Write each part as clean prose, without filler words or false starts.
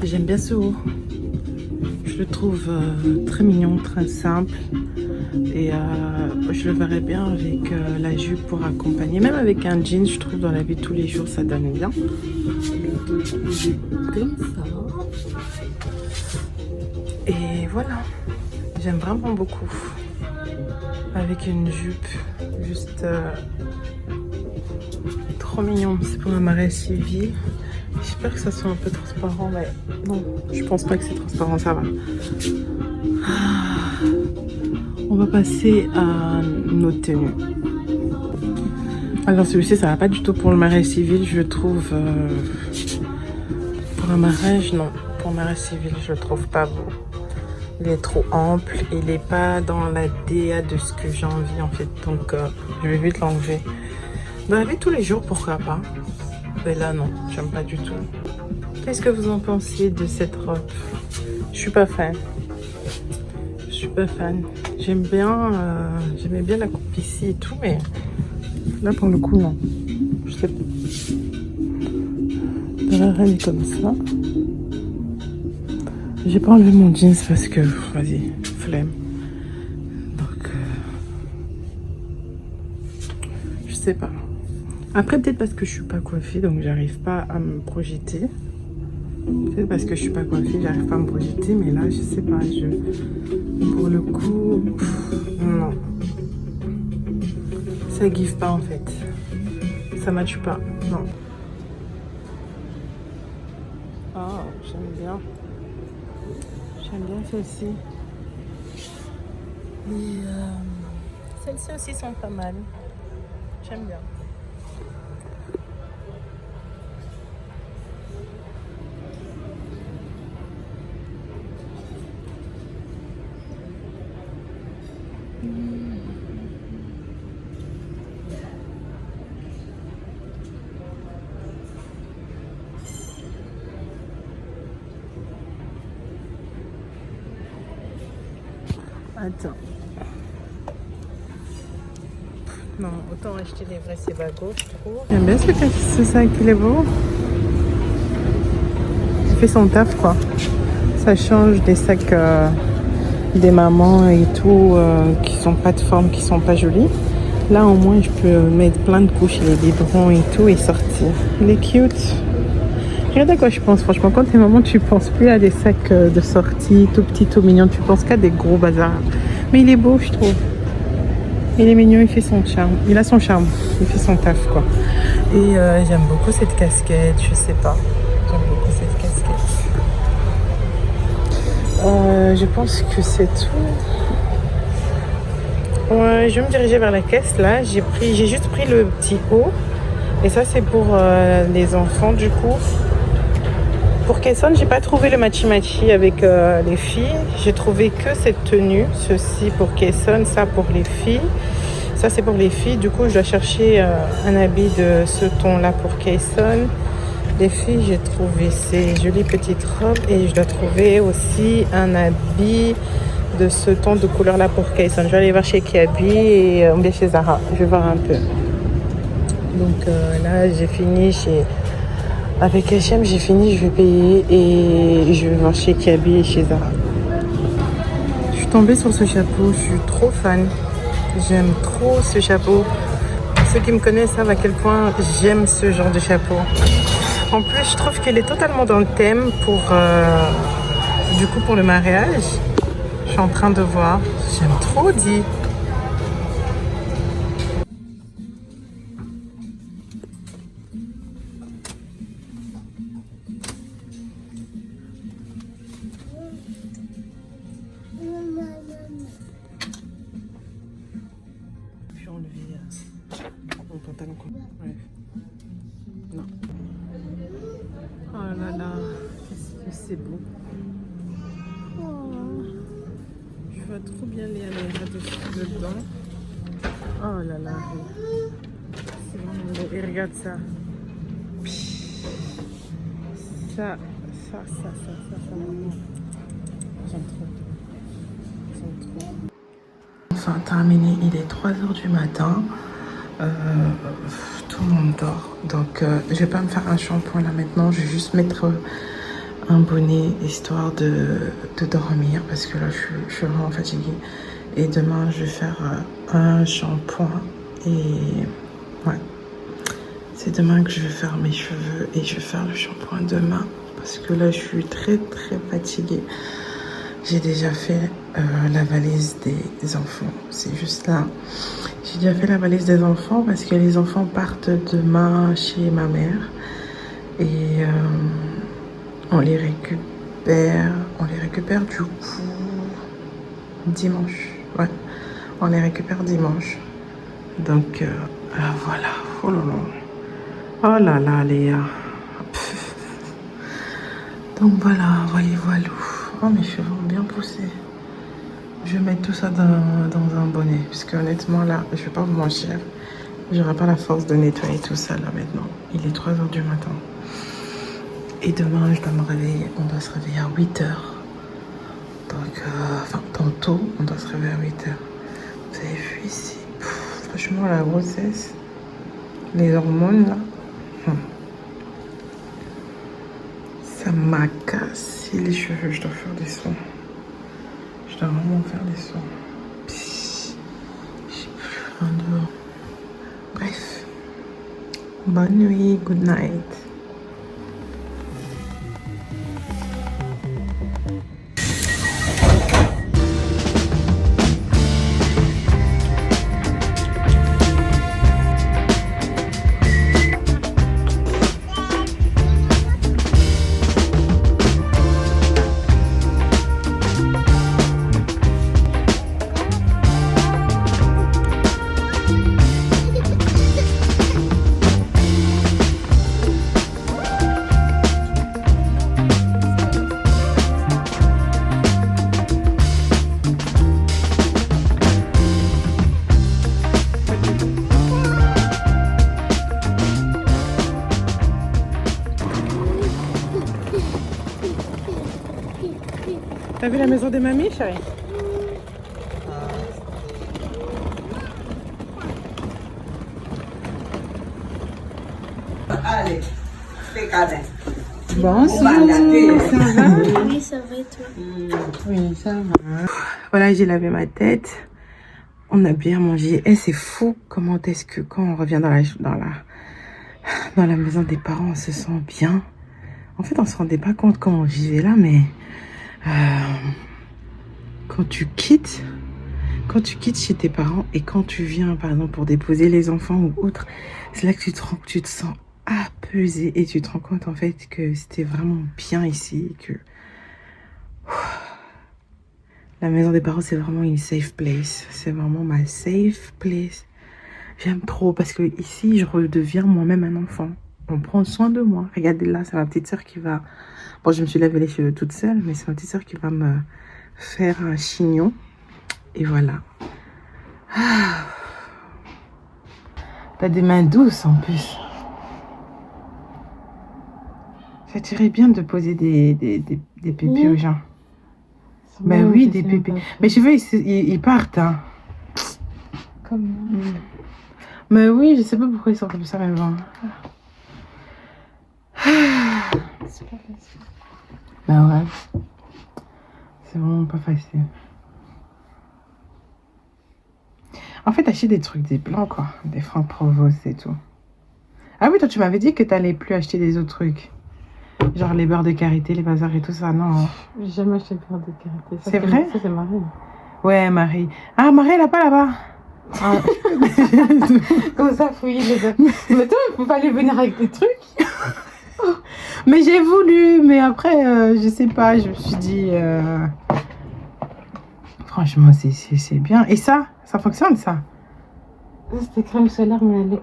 J'aime bien ce haut. Je le trouve très mignon, très simple. Et je le verrais bien avec la jupe pour accompagner. Même avec un jean, je trouve dans la vie de tous les jours, ça donne bien. Comme ça. Et voilà. J'aime vraiment beaucoup. Avec une jupe juste trop mignon. C'est pour un mariage civil. J'espère que ça soit un peu transparent, mais non, je pense pas que c'est transparent, ça va. On va passer à nos tenues. Alors celui-ci, ça va pas du tout pour le mariage civil, je le trouve. Pour un mariage, non. Pour un mariage civil, je le trouve pas beau. Il est trop ample, il est pas dans la DA de ce que j'ai envie en fait, donc je vais vite l'enlever. Dans la vie de tous les jours, pourquoi pas. Mais là, non, j'aime pas du tout. Qu'est-ce que vous en pensez de cette robe? Je suis pas fan. Je suis pas fan. J'aime bien, j'aimais bien la coupe ici et tout, mais là, pour le coup, non. Je sais pas. La reine est comme ça. J'ai pas enlevé mon jeans parce que, vas-y, flemme. Donc, je sais pas. Après, peut-être parce que je suis pas coiffée, donc j'arrive pas à me projeter. Peut-être parce que je suis pas coiffée, j'arrive pas à me projeter, mais là, je sais pas. Pour le coup, non. Ça give pas en fait. Ça matche pas, non. Ah, j'aime bien. J'aime bien celle-ci. Et celles-ci aussi sont pas mal. J'aime bien. Attends. Non, autant acheter les vrais Sebago, je trouve. J'aime bien ce sac, il est beau. Il fait son taf, quoi. Ça change des sacs des mamans et tout, qui sont pas de forme, qui sont pas jolis. Là, au moins, je peux mettre plein de couches, les biberons et tout, et sortir. Il est cute. Regarde à quoi je pense, franchement. Quand t'es maman, tu penses plus à des sacs de sortie, tout petits, tout mignons. Tu penses qu'à des gros bazars. Mais il est beau, je trouve. Il est mignon, il fait son charme. Il a son charme. Il fait son taf, quoi. Et j'aime beaucoup cette casquette, je sais pas. J'aime beaucoup cette casquette. Je pense que c'est tout. Ouais, je vais me diriger vers la caisse, là. J'ai juste pris le petit haut. Et ça, c'est pour les enfants, du coup. Pour Kayson, j'ai pas trouvé le matchy-matchy avec les filles. J'ai trouvé que cette tenue. Ceci pour Kayson, ça pour les filles. Ça, c'est pour les filles. Du coup, je dois chercher un habit de ce ton-là pour Kayson. Les filles, j'ai trouvé ces jolies petites robes. Et je dois trouver aussi un habit de ce ton de couleur-là pour Kayson. Je vais aller voir chez Kiabi et bien chez Zara. Je vais voir un peu. Donc là, j'ai fini chez... Avec H&M, j'ai fini, je vais payer et je vais voir chez Kiabi et chez Zara. Je suis tombée sur ce chapeau, je suis trop fan. J'aime trop ce chapeau. Ceux qui me connaissent savent à quel point j'aime ce genre de chapeau. En plus, je trouve qu'il est totalement dans le thème pour, du coup, pour le mariage. Je suis en train de voir. J'aime trop, dit. c'est beau. Oh. Je vois trop bien Léa dedans. Oh là là. C'est vraiment beau. Et regarde ça. Ça, vraiment. J'aime trop. Enfin terminé, il est 3h du matin. Tout le monde dort. Donc je vais pas me faire un shampoing là maintenant. Je vais juste mettre un bonnet histoire de dormir parce que là je suis vraiment fatiguée. Et demain je vais faire un shampoing. Et ouais. C'est demain que je vais faire mes cheveux et je vais faire le shampoing demain parce que là je suis très fatiguée. J'ai déjà fait la valise des enfants, c'est juste là. J'ai déjà fait la valise des enfants parce que les enfants partent demain chez ma mère et on les récupère du coup dimanche. Ouais, on les récupère dimanche. Donc voilà. Oh là là. Oh là là, Léa. Donc voilà, voilà. Oh, mes cheveux ont bien poussé. Je vais mettre tout ça dans un bonnet. Parce que honnêtement, là, je vais pas vous mentir. J'aurai pas la force de nettoyer tout ça là maintenant. Il est 3h du matin. Et demain, je dois me réveiller. On doit se réveiller à 8h. Donc, enfin, tantôt, on doit se réveiller à 8h. Vous avez vu ici. Franchement, la grossesse, les hormones là. Ça m'a cassé les cheveux. Je dois faire des soins. Je dois vraiment faire des soins. J'ai plus rien dehors. Bref. Bonne nuit. Good night. T'as vu la maison des mamies, chérie? Allez, fais câlin. Bonsoir, ça va? Oui, ça va et toi? Oui, ça va. Voilà, j'ai lavé ma tête. On a bien mangé. Et c'est fou comment est-ce que quand on revient dans la maison des parents, on se sent bien. En fait, on se rendait pas compte quand on vivait là, mais quand tu quittes chez tes parents et quand tu viens, par exemple, pour déposer les enfants ou autre, c'est là que tu te sens apaisé et tu te rends compte, en fait, que c'était vraiment bien ici, que la maison des parents, c'est vraiment une safe place. C'est vraiment ma safe place. J'aime trop parce que ici, je redeviens moi-même un enfant. On prend soin de moi. Regardez là, c'est ma petite soeur qui va... Bon, je me suis lavé les cheveux toute seule, mais c'est ma petite soeur qui va me faire un chignon. Et voilà. Ah. T'as des mains douces en plus. Ça t'irait bien de poser des pépés aux gens. Ben oui, des pépés. Mes cheveux, ils partent. Hein. Comment? Mais oui, je sais pas pourquoi ils sont comme ça, mais bon. C'est pas facile. Ben ouais. C'est vraiment pas facile. En fait, acheter des trucs, des blancs, quoi. Des Franck Provost et tout. Ah oui, toi, tu m'avais dit que t'allais plus acheter des autres trucs. Genre les beurres de karité, les bazars et tout ça, non? J'ai jamais acheté de beurre de karité. C'est vrai? Ça, c'est Marie. Ouais, Marie. Ah, Marie, elle a pas là-bas. Ah. Comment ça, fouiller les autres? Mais toi, il faut pas aller venir avec des trucs. Mais j'ai voulu, mais après, je sais pas, je me suis dit... Franchement, c'est bien. Et ça fonctionne, ça? C'était crème solaire, mais elle est...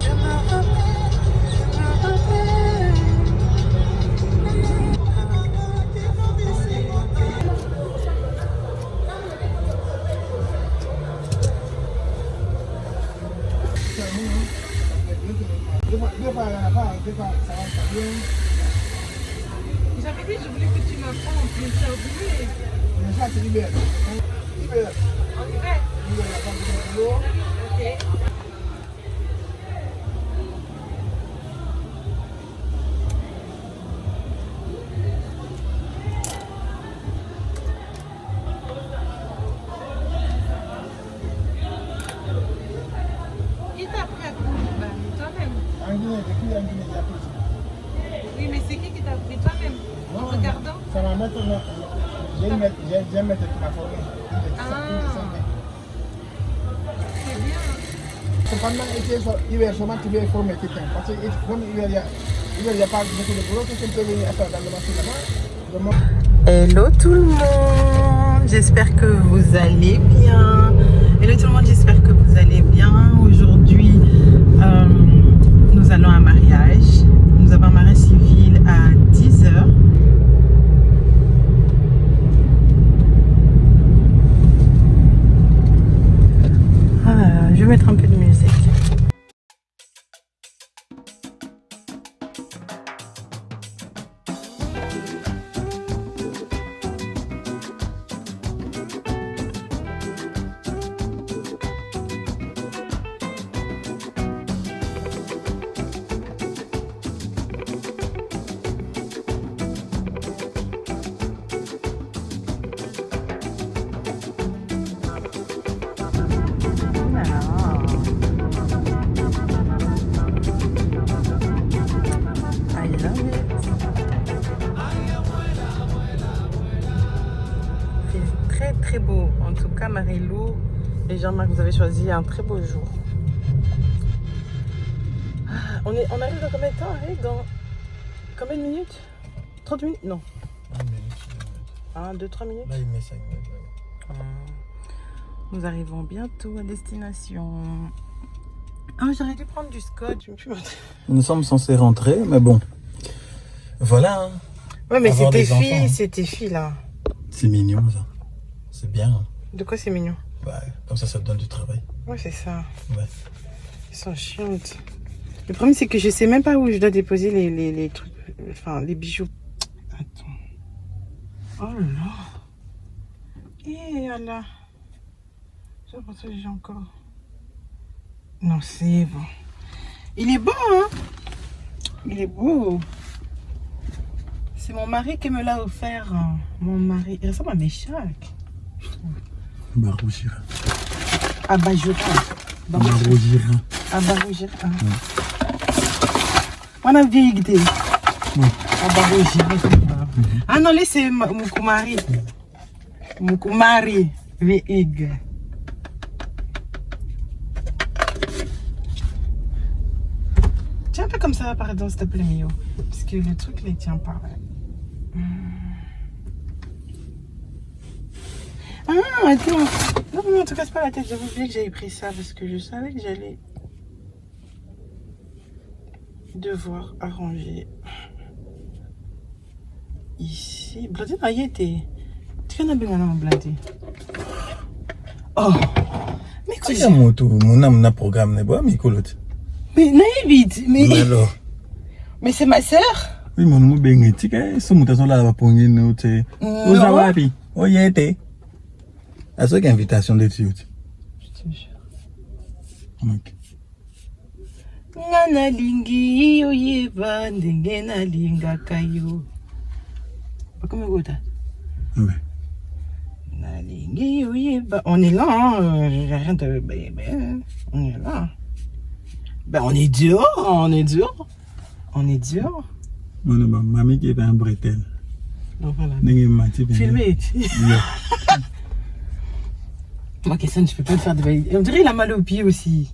J'avais dit, je voulais que tu m'apprends en plus, ça oublié. Mais ça, c'est l'hiver. L'hiver. En hiver. L'hiver, il n'y a pas besoin de l'eau. Ok. Qui t'a appris à courir? Bah, toi-même. En Guinée, depuis en Guinée, il y a plus. Oui, mais c'est qui t'a appris? Toi-même. En regardant? Ça m'a maître, j'ai un maître qui m'a formé. C'est bien. C'est pendant l'hiver seulement tu viens former quelqu'un. Parce que comme l'hiver, il n'y a pas beaucoup de boulot, quelqu'un peut venir à faire dans le marché là-bas. Hello tout le monde, j'espère que vous allez bien. Hello tout le monde, j'espère que vous allez bien. Aujourd'hui, nous allons à un mariage. Nous avons un mariage civil à 10h. Je vais mettre un peu de musique. Très beau, en tout cas Marie-Lou et Jean-Marc, vous avez choisi un très beau jour. On arrive dans combien de temps? Dans combien de minutes? 30 minutes? Non. 2-3 minutes? Là, il met 5 minutes. Nous arrivons bientôt à destination. J'aurais dû prendre du scotch. Nous sommes censés rentrer, mais bon. Voilà. Ouais, mais Avoir c'est tes filles là. C'est mignon ça. C'est bien. De quoi c'est mignon? Ouais, comme ça te donne du travail. Ouais, c'est ça. Ouais. Ils sont chiantes. Le problème, c'est que je sais même pas où je dois déposer les trucs. Enfin, les bijoux. Attends. Oh là. Et là. Je pense que j'ai encore. Non, c'est bon. Il est beau, hein? Il est beau. C'est mon mari qui me l'a offert. Hein. Mon mari. Il ressemble à Méchac. Baroujira. Abajura. Baroujira. Abaroujira. On a vieilli idée. Abaroujira. Ah non, là c'est Mukumari. Mukumari. Vieig. Tiens un peu comme ça, pardon, s'il te plaît, Mio. Parce que le truc, ne tient pas. Attends. Non, mais en tout cas, c'est pas la tête. J'avais oublié que j'avais pris ça parce que je savais que j'allais devoir arranger ici. Bladé, il était. Tu en as bien un bladé. Oh! Mais quoi? C'est mon âme n'a programme, n'est pas, mais écoute. Mais naïvite, mais alors. Mais c'est ma sœur. Oui, mon nom est Bengetik, c'est mon tason là, va pour une note. Où ça va, puis? Oh, y était. À ce qu'invitation de tu. Je te jure. Ok. Nana lingi oyeba ndenge na linga kayo. Comment vous dites? Ouais. Nalingi oyeba. On est là, hein. J'ai rien de. Ben, on est là. Ben, on est dehors, on est dehors. On est dehors. Mon mamie qui est un bretel. Donc voilà. Filmé. Moi, Kessan, je peux pas le faire de valide. On dirait qu'il a mal aux pieds aussi.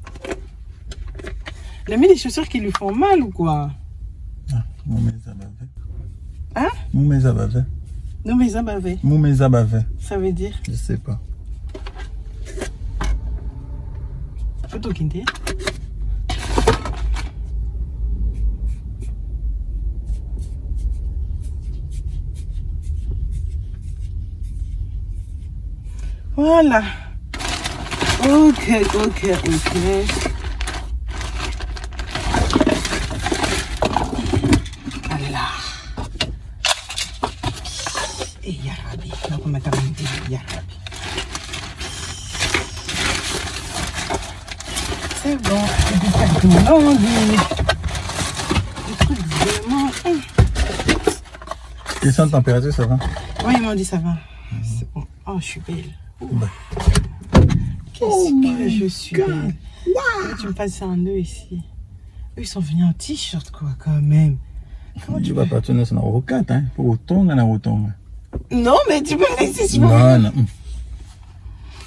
Il a mis des chaussures qui lui font mal ou quoi? Ah, mon mesa bavé. Hein? Mon mesa bavé. Non, mais ça bavé. Mon mesa bavé. Ça veut dire? Je sais pas. Photo kinte. Voilà. Ok. Et Yarabi. Donc, on m'a dit Yarabi. C'est bon. Des trucs vraiment. Question de température, ça va? Oui, ils m'ont dit ça va. C'est bon. Oh, je suis belle. Bah. Qu'est-ce que je suis belle. Wow. Tu me passes ça en deux ici. Eux, ils sont venus en t-shirt, quoi, quand même. Comment tu vas pas tourner sur la rocade, hein? Pour retourner dans la retourne. Non, mais tu peux laisser sur non, non.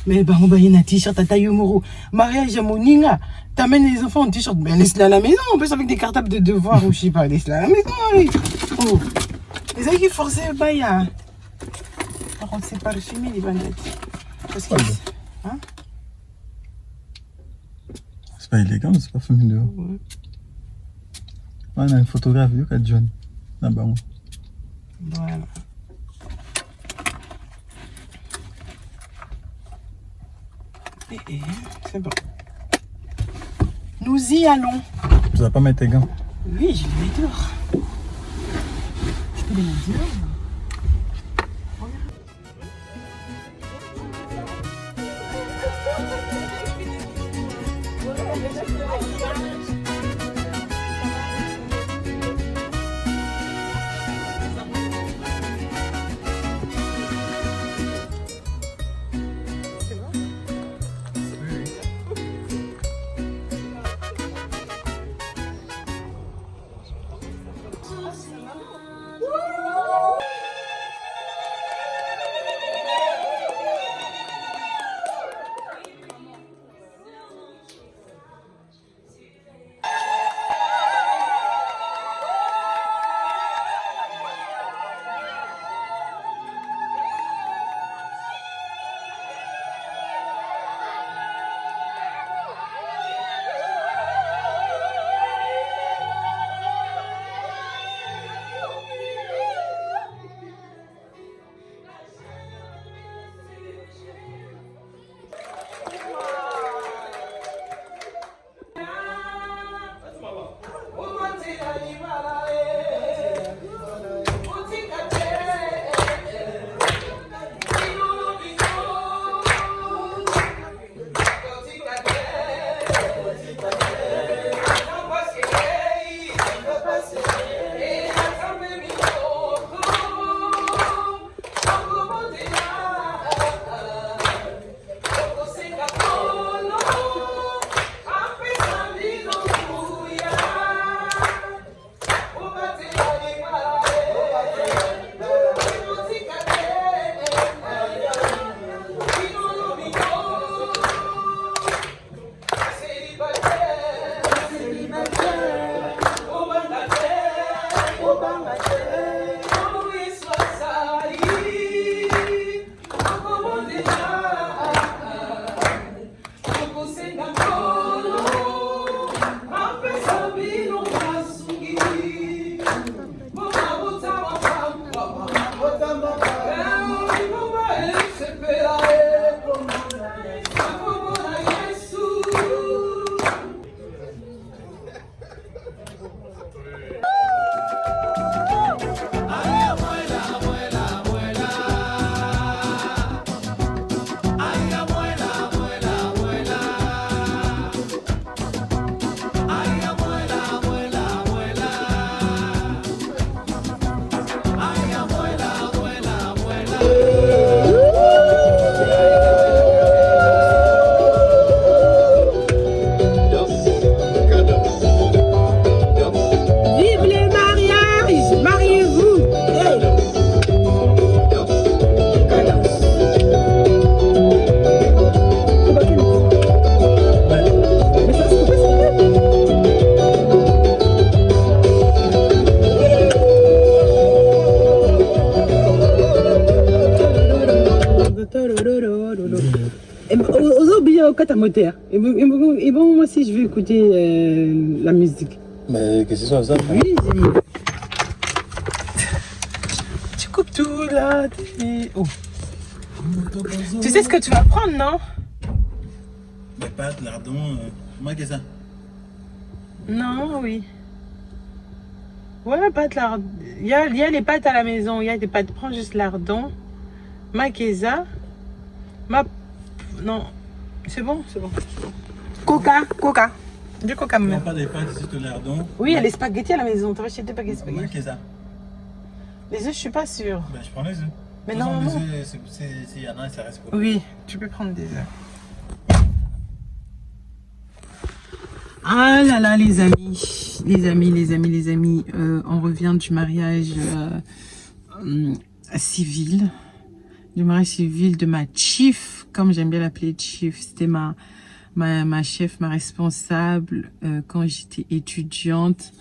Mais bah, on va y avoir un t-shirt à taille moro. Mariage à Moninga. T'amènes les enfants en t-shirt. Mais laisse-les à la maison. En plus, avec des cartables de devoir ou je sais pas. Laisse-les à la maison. Allez. Oh. Les gens qui forcent le bail. Par contre, c'est pas résumé, les bandettes. Parce que. Hein? C'est pas élégant, c'est pas fumé dehors. Ouais. On a un photographe, qui est John. Là-bas. Voilà. C'est bon. Nous y allons. Tu vas pas mettre tes gants? Oui, je les mets dehors. Je peux les mettre dehors. Et bon, moi aussi, je veux écouter la musique. Mais qu'est-ce que c'est ça? Oui, tu coupes tout là. Oh. Tu sais ce que tu vas prendre, non? Des pâtes, lardons, comment que ça? Non, oui. Ouais, pâtes, lardons. Il y a les pâtes à la maison. Il y a des pâtes. Prends juste lardon. Makeza. Non. C'est bon, c'est bon. Coca. Du coca, Non, même. pas des pâtes, c'est de lardon. Oui, il y a les spaghettis à la maison. Tu vas acheter des spaghettis. Qu'est-ce Les œufs, je suis pas sûre. Ben, je prends les œufs. Mais De toute façon, non. les œufs, s'il y en a, ça reste pour. Oui, tu peux prendre des œufs. Ah là là, les amis, on revient du mariage civil, de ma chief, comme j'aime bien l'appeler chief. C'était ma chef, ma responsable quand j'étais étudiante,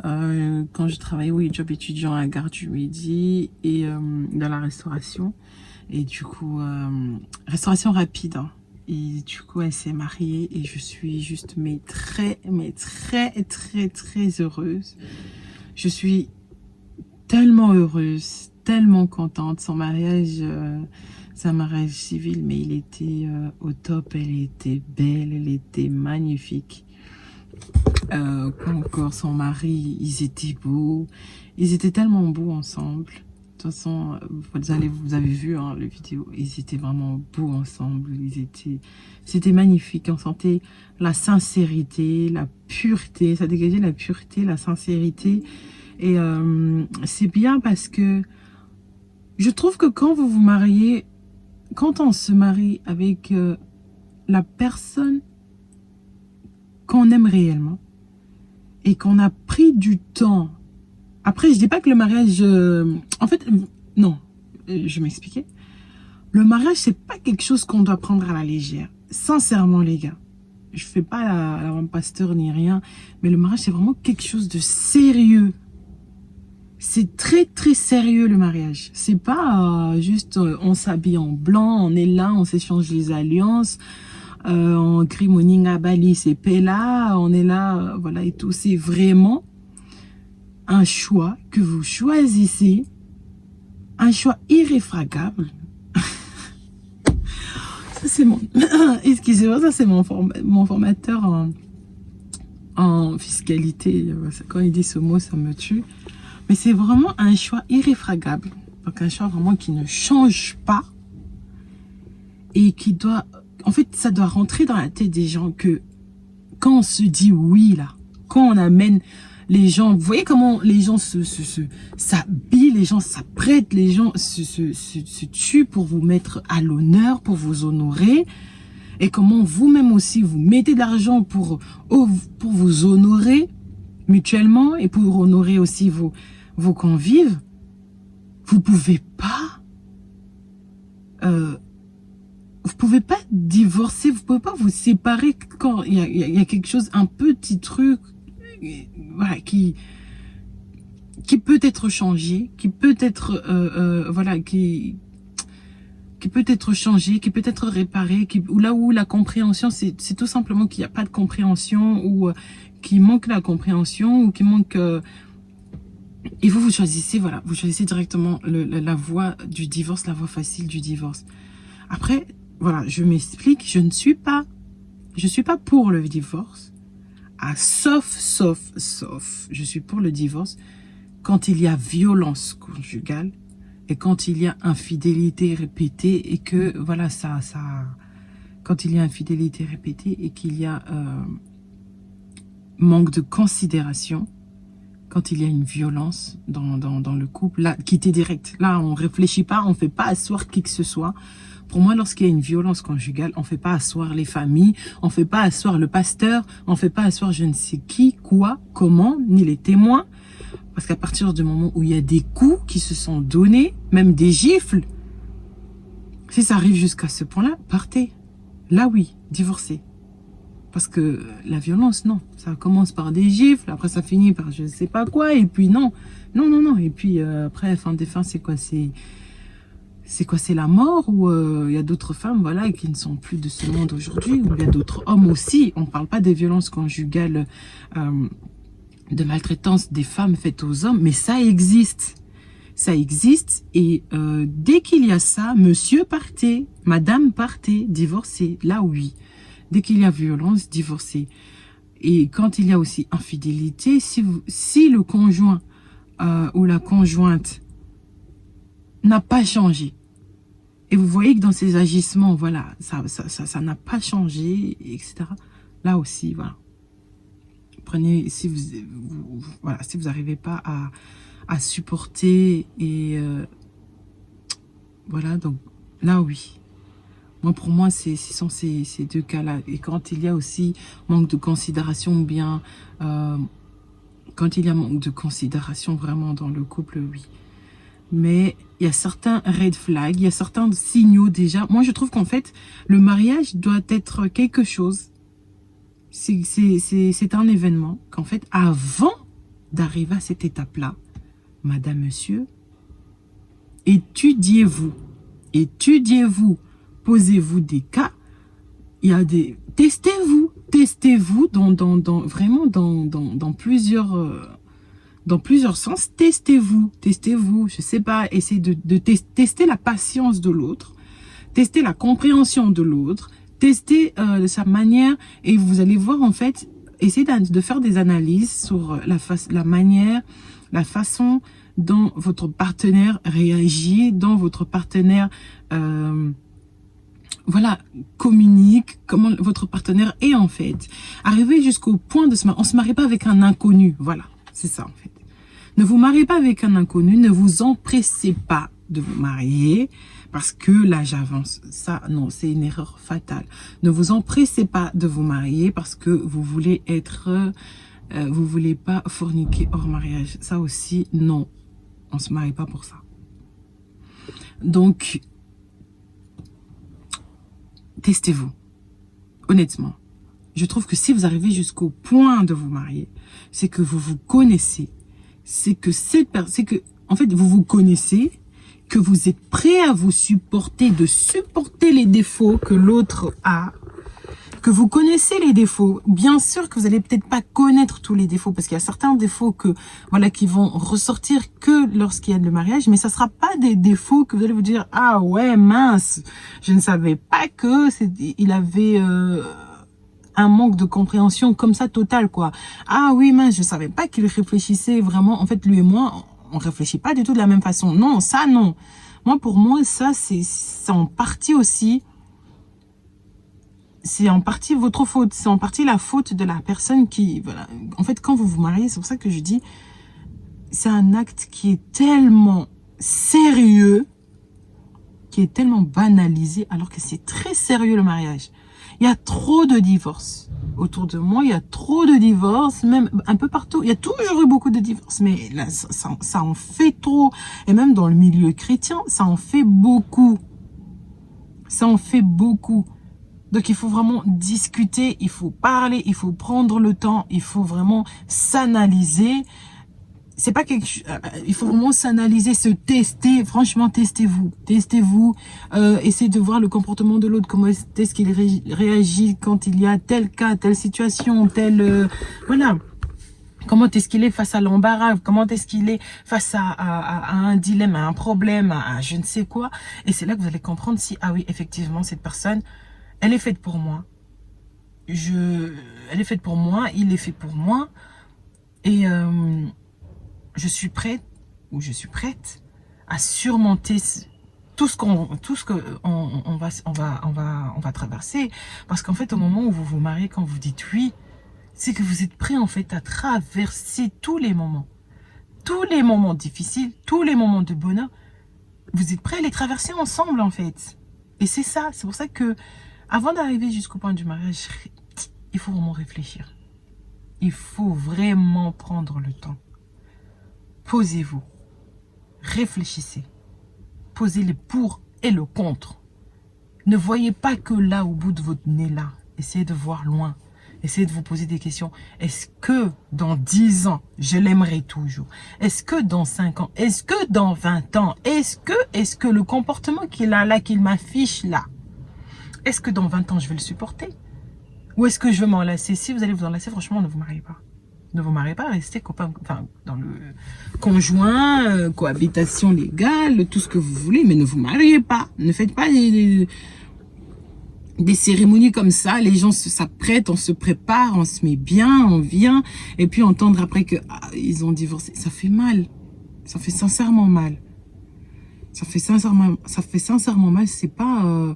quand je travaillais, oui, job étudiant à Gare du Midi et dans la restauration. Et du coup, restauration rapide, hein. Et du coup, elle s'est mariée et je suis juste très heureuse. Je suis tellement heureuse, tellement contente. Son mariage, c'est un mariage civil, mais il était au top. Elle était belle, elle était magnifique. Encore son mari, ils étaient beaux. Ils étaient tellement beaux ensemble. De toute façon, vous avez vu hein, le vidéo, ils étaient vraiment beaux ensemble, c'était magnifique, on sentait la sincérité, la pureté, ça dégageait la pureté, la sincérité, et c'est bien parce que je trouve que quand vous vous mariez, quand on se marie avec la personne qu'on aime réellement, et qu'on a pris du temps. Après, je dis pas que le mariage... en fait, non, je m'expliquais. Le mariage, c'est pas quelque chose qu'on doit prendre à la légère. Sincèrement, les gars. Je fais pas la pasteur ni rien. Mais le mariage, c'est vraiment quelque chose de sérieux. C'est très sérieux, le mariage. C'est pas juste on s'habille en blanc, on est là, on s'échange les alliances. On crie Moninga Bali, c'est Pella. On est là, voilà et tout. C'est vraiment... un choix que vous choisissez, un choix irréfragable. Ça c'est mon, excusez-moi, ça c'est mon formateur en fiscalité. Quand il dit ce mot, ça me tue. Mais c'est vraiment un choix irréfragable, donc un choix vraiment qui ne change pas et qui doit, en fait, ça doit rentrer dans la tête des gens que quand on se dit oui là, quand on amène les gens, vous voyez comment les gens s'habillent, les gens s'apprêtent, les gens se tuent pour vous mettre à l'honneur, pour vous honorer. Et comment vous-même aussi, vous mettez de l'argent pour vous honorer mutuellement et pour honorer aussi vos convives. Vous pouvez pas divorcer, vous pouvez pas vous séparer quand il y a quelque chose, un petit truc, voilà, qui peut être changé, qui peut être voilà, qui peut être changé, qui peut être réparé, ou là où la compréhension, c'est tout simplement qu'il n'y a pas de compréhension, ou qu'il manque la compréhension, ou qu'il manque et vous choisissez, voilà, vous choisissez directement la voie du divorce, la voie facile du divorce. Après, voilà, je m'explique, je suis pas pour le divorce. Ah, sauf, je suis pour le divorce quand il y a violence conjugale et quand il y a infidélité répétée et que, voilà, quand il y a infidélité répétée et qu'il y a manque de considération, quand il y a une violence dans le couple, là, quitter direct. Là, on réfléchit pas, on fait pas asseoir qui que ce soit. Pour moi, lorsqu'il y a une violence conjugale, on fait pas asseoir les familles, on fait pas asseoir le pasteur, on fait pas asseoir je ne sais qui, quoi, comment, ni les témoins. Parce qu'à partir du moment où il y a des coups qui se sont donnés, même des gifles, si ça arrive jusqu'à ce point-là, partez. Là, oui, divorcez. Parce que la violence, non. Ça commence par des gifles, après ça finit par je ne sais pas quoi, et puis non. Non. Et puis après, fin des fins, c'est quoi? C'est quoi? C'est la mort? Ou il y a d'autres femmes, voilà, qui ne sont plus de ce monde aujourd'hui, ou il y a d'autres hommes aussi. On ne parle pas des violences conjugales, de maltraitance des femmes faites aux hommes, mais ça existe. Ça existe, et dès qu'il y a ça, monsieur partez, madame partez, divorcez, là oui. Dès qu'il y a violence, divorcez. Et quand il y a aussi infidélité, si le conjoint ou la conjointe n'a pas changé, et vous voyez que dans ses agissements, voilà, ça n'a pas changé, etc. Là aussi, voilà. Prenez, si voilà, si vous n'arrivez pas à supporter, et voilà, donc là, oui. Moi, pour moi, ce sont ces deux cas-là. Et quand il y a aussi manque de considération, ou bien quand il y a manque de considération vraiment dans le couple, oui. Mais il y a certains red flags, il y a certains signaux déjà. Moi, je trouve qu'en fait, le mariage doit être quelque chose. C'est un événement qu'en fait, avant d'arriver à cette étape-là, madame, monsieur, étudiez-vous. Étudiez-vous. Posez-vous des cas. Il y a des... Testez-vous. Testez-vous vraiment dans plusieurs sens. Testez-vous. Testez-vous. Je sais pas. Essayez de tester la patience de l'autre. Tester la compréhension de l'autre. Tester sa manière. Et vous allez voir, en fait, essayez de faire des analyses sur la manière, la façon dont votre partenaire réagit, dont votre partenaire... voilà, communique, comment votre partenaire est en fait. Arriver jusqu'au point de se marier. On ne se marie pas avec un inconnu. Voilà, c'est ça en fait. Ne vous mariez pas avec un inconnu. Ne vous empressez pas de vous marier parce que l'âge avance. Ça, non, c'est une erreur fatale. Ne vous empressez pas de vous marier parce que vous voulez être... vous voulez pas forniquer hors mariage. Ça aussi, non. On ne se marie pas pour ça. Donc... testez-vous. Honnêtement, je trouve que si vous arrivez jusqu'au point de vous marier, c'est que vous vous connaissez. C'est que en fait, vous vous connaissez, que vous êtes prêt à vous supporter, de supporter les défauts que l'autre a, que vous connaissez les défauts. Bien sûr que vous allez peut-être pas connaître tous les défauts, parce qu'il y a certains défauts qui vont ressortir que lorsqu'il y a le mariage, mais ça sera pas des défauts que vous allez vous dire « Ah ouais, mince, je ne savais pas que il avait un manque de compréhension comme ça total, quoi. Ah oui, mince, je savais pas qu'il réfléchissait vraiment. En fait, lui et moi, on réfléchit pas du tout de la même façon. » Non, ça, non. Pour moi, ça, c'est en partie aussi... c'est en partie votre faute, c'est en partie la faute de la personne qui... Voilà. En fait, quand vous vous mariez, c'est pour ça que je dis, c'est un acte qui est tellement sérieux, qui est tellement banalisé, alors que c'est très sérieux le mariage. Il y a trop de divorces. Autour de moi, il y a trop de divorces, même un peu partout. Il y a toujours eu beaucoup de divorces, mais là, ça en fait trop. Et même dans le milieu chrétien, ça en fait beaucoup. Ça en fait beaucoup. Donc, il faut vraiment discuter, il faut parler, il faut prendre le temps, il faut vraiment s'analyser. C'est pas quelque chose, il faut vraiment s'analyser, se tester. Franchement, testez-vous. Testez-vous. Essayez de voir le comportement de l'autre. Comment est-ce qu'il réagit quand il y a tel cas, telle situation, voilà. Comment est-ce qu'il est face à l'embarras? Comment est-ce qu'il est face à un dilemme, à un problème, à je ne sais quoi? Et c'est là que vous allez comprendre si, ah oui, effectivement, cette personne... elle est faite pour moi. Elle est faite pour moi. Il est fait pour moi. Et je suis prête ou je suis prête à surmonter tout ce qu'on va traverser. Parce qu'en fait, au moment où vous vous mariez, quand vous dites oui, c'est que vous êtes prêt en fait à traverser tous les moments difficiles, tous les moments de bonheur. Vous êtes prêt à les traverser ensemble en fait. Et c'est ça. C'est pour ça que avant d'arriver jusqu'au point du mariage, il faut vraiment réfléchir. Il faut vraiment prendre le temps. Posez-vous. Réfléchissez. Posez les pour et le contre. Ne voyez pas que là, au bout de votre nez, là. Essayez de voir loin. Essayez de vous poser des questions. Est-ce que dans 10 ans, je l'aimerai toujours? Est-ce que dans 5 ans? Est-ce que dans 20 ans? Est-ce que le comportement qu'il a là, qu'il m'affiche là, est-ce que dans 20 ans, je vais le supporter? Ou est-ce que je vais m'enlacer? Si vous allez vous enlacer, franchement, ne vous mariez pas. Ne vous mariez pas, restez copains, enfin, dans le conjoint, cohabitation légale, tout ce que vous voulez, mais ne vous mariez pas. Ne faites pas des cérémonies comme ça. Les gens s'apprêtent, on se prépare, on se met bien, on vient, et puis entendre après que ils ont divorcé, ça fait mal. Ça fait sincèrement mal. Ça fait sincèrement mal. C'est pas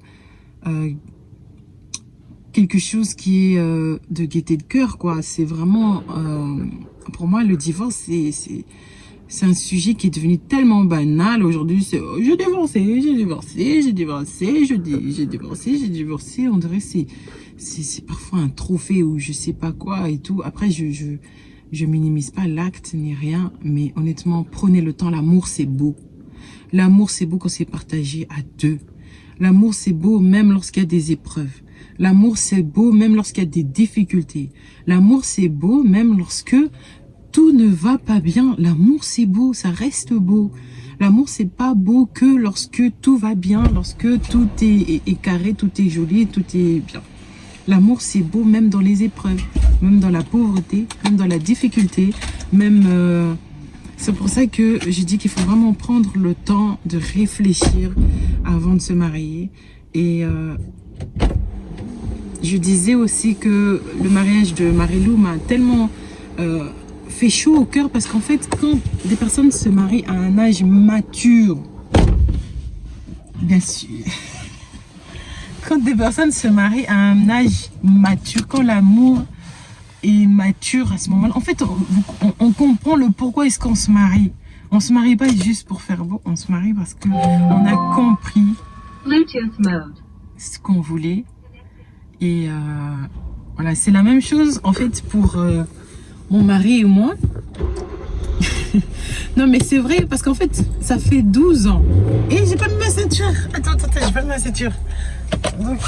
quelque chose qui est de gaieté de cœur, quoi. C'est vraiment, pour moi, le divorce, c'est un sujet qui est devenu tellement banal aujourd'hui. C'est j'ai divorcé, j'ai divorcé, j'ai divorcé, j'ai divorcé, j'ai divorcé. On dirait c'est parfois un trophée ou je sais pas quoi et tout. Après, je minimise pas l'acte ni rien, mais honnêtement, prenez le temps. L'amour, c'est beau. L'amour, c'est beau quand c'est partagé à deux. L'amour, c'est beau même lorsqu'il y a des épreuves. L'amour, c'est beau même lorsqu'il y a des difficultés. L'amour, c'est beau même lorsque tout ne va pas bien. L'amour, c'est beau, ça reste beau. L'amour, c'est pas beau que lorsque tout va bien, lorsque tout est carré, tout est joli, tout est bien. L'amour, c'est beau même dans les épreuves, même dans la pauvreté, même dans la difficulté, même... c'est pour ça que je dis qu'il faut vraiment prendre le temps de réfléchir avant de se marier. Et je disais aussi que le mariage de Marilou m'a tellement fait chaud au cœur parce qu'en fait, quand des personnes se marient à un âge mature, bien sûr, quand des personnes se marient à un âge mature, quand l'amour est mature à ce moment-là, en fait, on comprend le pourquoi est-ce qu'on se marie. On se marie pas juste pour faire beau, on se marie parce que on a compris ce qu'on voulait. Et voilà, c'est la même chose en fait pour mon mari et moi. Non mais c'est vrai parce qu'en fait ça fait 12 ans et j'ai pas mis ma ceinture. Attends, j'ai pas mis ma ceinture. Donc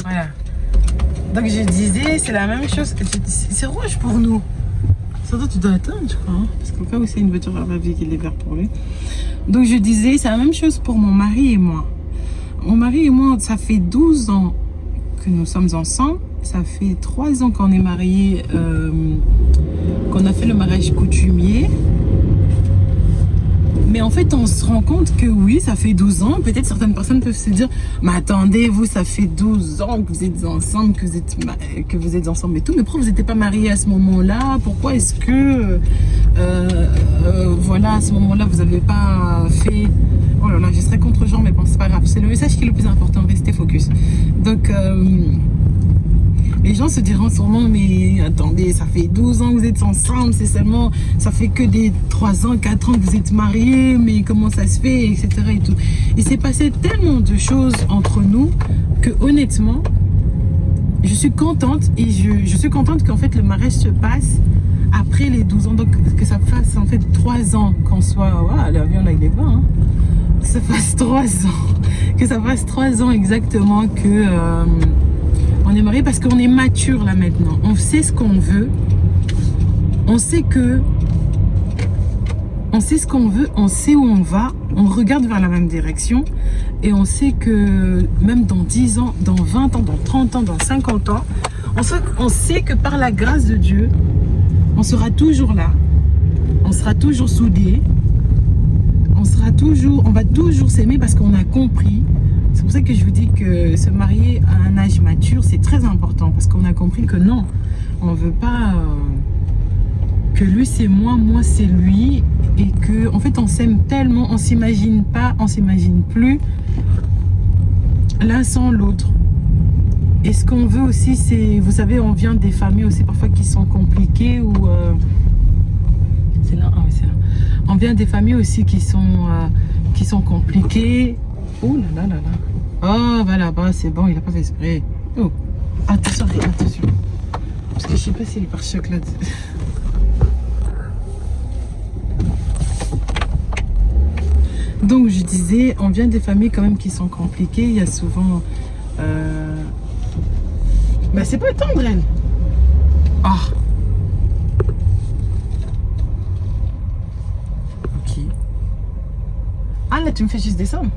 voilà. Donc je disais c'est la même chose. C'est rouge pour nous. Surtout tu dois attendre je crois hein, parce qu'au cas où c'est une voiture à vie qui est vert pour lui. Donc je disais c'est la même chose pour mon mari et moi. Mon mari et moi ça fait 12 ans que nous sommes ensemble. Ça fait 3 ans qu'on est mariés, qu'on a fait le mariage coutumier. Mais en fait, on se rend compte que oui, ça fait 12 ans. Peut-être certaines personnes peuvent se dire, mais attendez, vous, ça fait 12 ans que vous êtes ensemble, que vous êtes ensemble et tout. Mais pourquoi vous n'étiez pas mariés à ce moment-là? Pourquoi est-ce que, voilà, à ce moment-là, vous n'avez pas fait... Oh là là, je serais contre genre, mais bon, c'est pas grave. C'est le message qui est le plus important, restez focus. Donc... les gens se diront sûrement, mais attendez, ça fait 12 ans que vous êtes ensemble, c'est seulement, ça fait que des 3 ans, 4 ans que vous êtes mariés, mais comment ça se fait, etc. et tout. Il s'est passé tellement de choses entre nous que honnêtement, je suis contente et je suis contente qu'en fait le mariage se passe après les 12 ans, donc que ça fasse en fait 3 ans qu'on soit, voilà, l'avion là il est bas, hein. Que ça fasse 3 ans, que ça fasse 3 ans exactement que... on est mariés parce qu'on est mature là maintenant. On sait ce qu'on veut. On sait que... On sait ce qu'on veut. On sait où on va. On regarde vers la même direction. Et on sait que même dans 10 ans, dans 20 ans, dans 30 ans, dans 50 ans, on sait que par la grâce de Dieu, on sera toujours là. On sera toujours soudés. On va toujours s'aimer parce qu'on a compris. C'est pour ça que je vous dis que se marier à un âge mature, c'est très important. Parce qu'on a compris que non, on ne veut pas que lui c'est moi c'est lui. Et que en fait on s'aime tellement, on s'imagine plus l'un sans l'autre. Et ce qu'on veut aussi, c'est, vous savez, on vient des familles aussi parfois qui sont compliquées ou... c'est là, ah oui c'est là. On vient des familles aussi qui sont compliquées. Oh là là là là. Oh, va là-bas, c'est bon, il a pas fait exprès. Oh, attention, attention. Parce que je sais pas s'il est par choc là. Donc je disais, on vient des familles quand même qui sont compliquées. Il y a souvent... Mais c'est pas tendre elle. Ah. Ok. Ah là tu me fais juste descendre.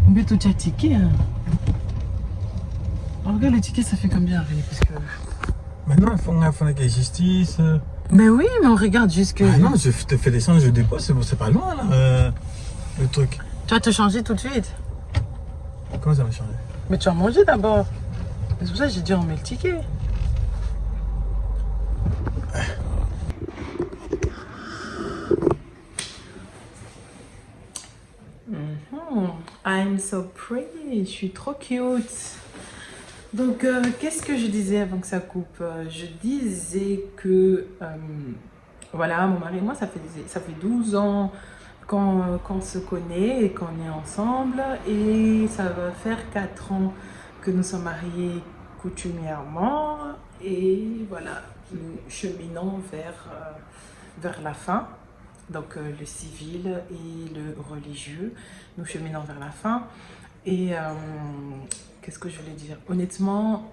Bientôt tu as ticket. Hein. Oh, regarde le ticket, ça fait combien parce que... Maintenant, il faut qu'il y ait justice. Mais oui, mais on regarde jusque... Ah non, je te fais descendre, je dépose, c'est pas loin là, le truc. Tu vas te changer tout de suite. Comment ça va changer? Mais tu vas manger d'abord. C'est pour ça que j'ai dit on met le ticket. I'm so pretty. Je suis trop cute. Donc, qu'est-ce que je disais avant que ça coupe? Je disais que, voilà, mon mari et moi, ça fait 12 ans qu'on se connaît et qu'on est ensemble. Et ça va faire 4 ans que nous sommes mariés coutumièrement. Et voilà, nous cheminons vers la fin. Donc, le civil et le religieux, nous cheminons vers la fin. Et qu'est-ce que je voulais dire? Honnêtement,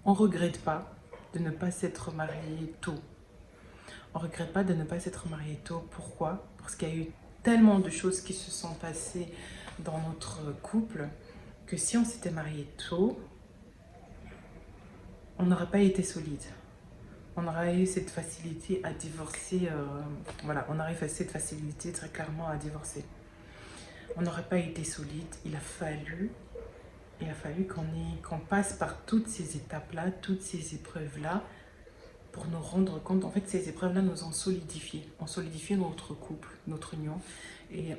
on ne regrette pas de ne pas s'être marié tôt. On ne regrette pas de ne pas s'être marié tôt. Pourquoi? Parce qu'il y a eu tellement de choses qui se sont passées dans notre couple que si on s'était marié tôt, on n'aurait pas été solide. On aurait eu cette facilité à divorcer. Voilà, on aurait eu cette facilité très clairement à divorcer. On n'aurait pas été solide. Il a fallu qu'on passe par toutes ces étapes-là, toutes ces épreuves-là, pour nous rendre compte. En fait, ces épreuves-là nous ont solidifié. On solidifié notre couple, notre union. Et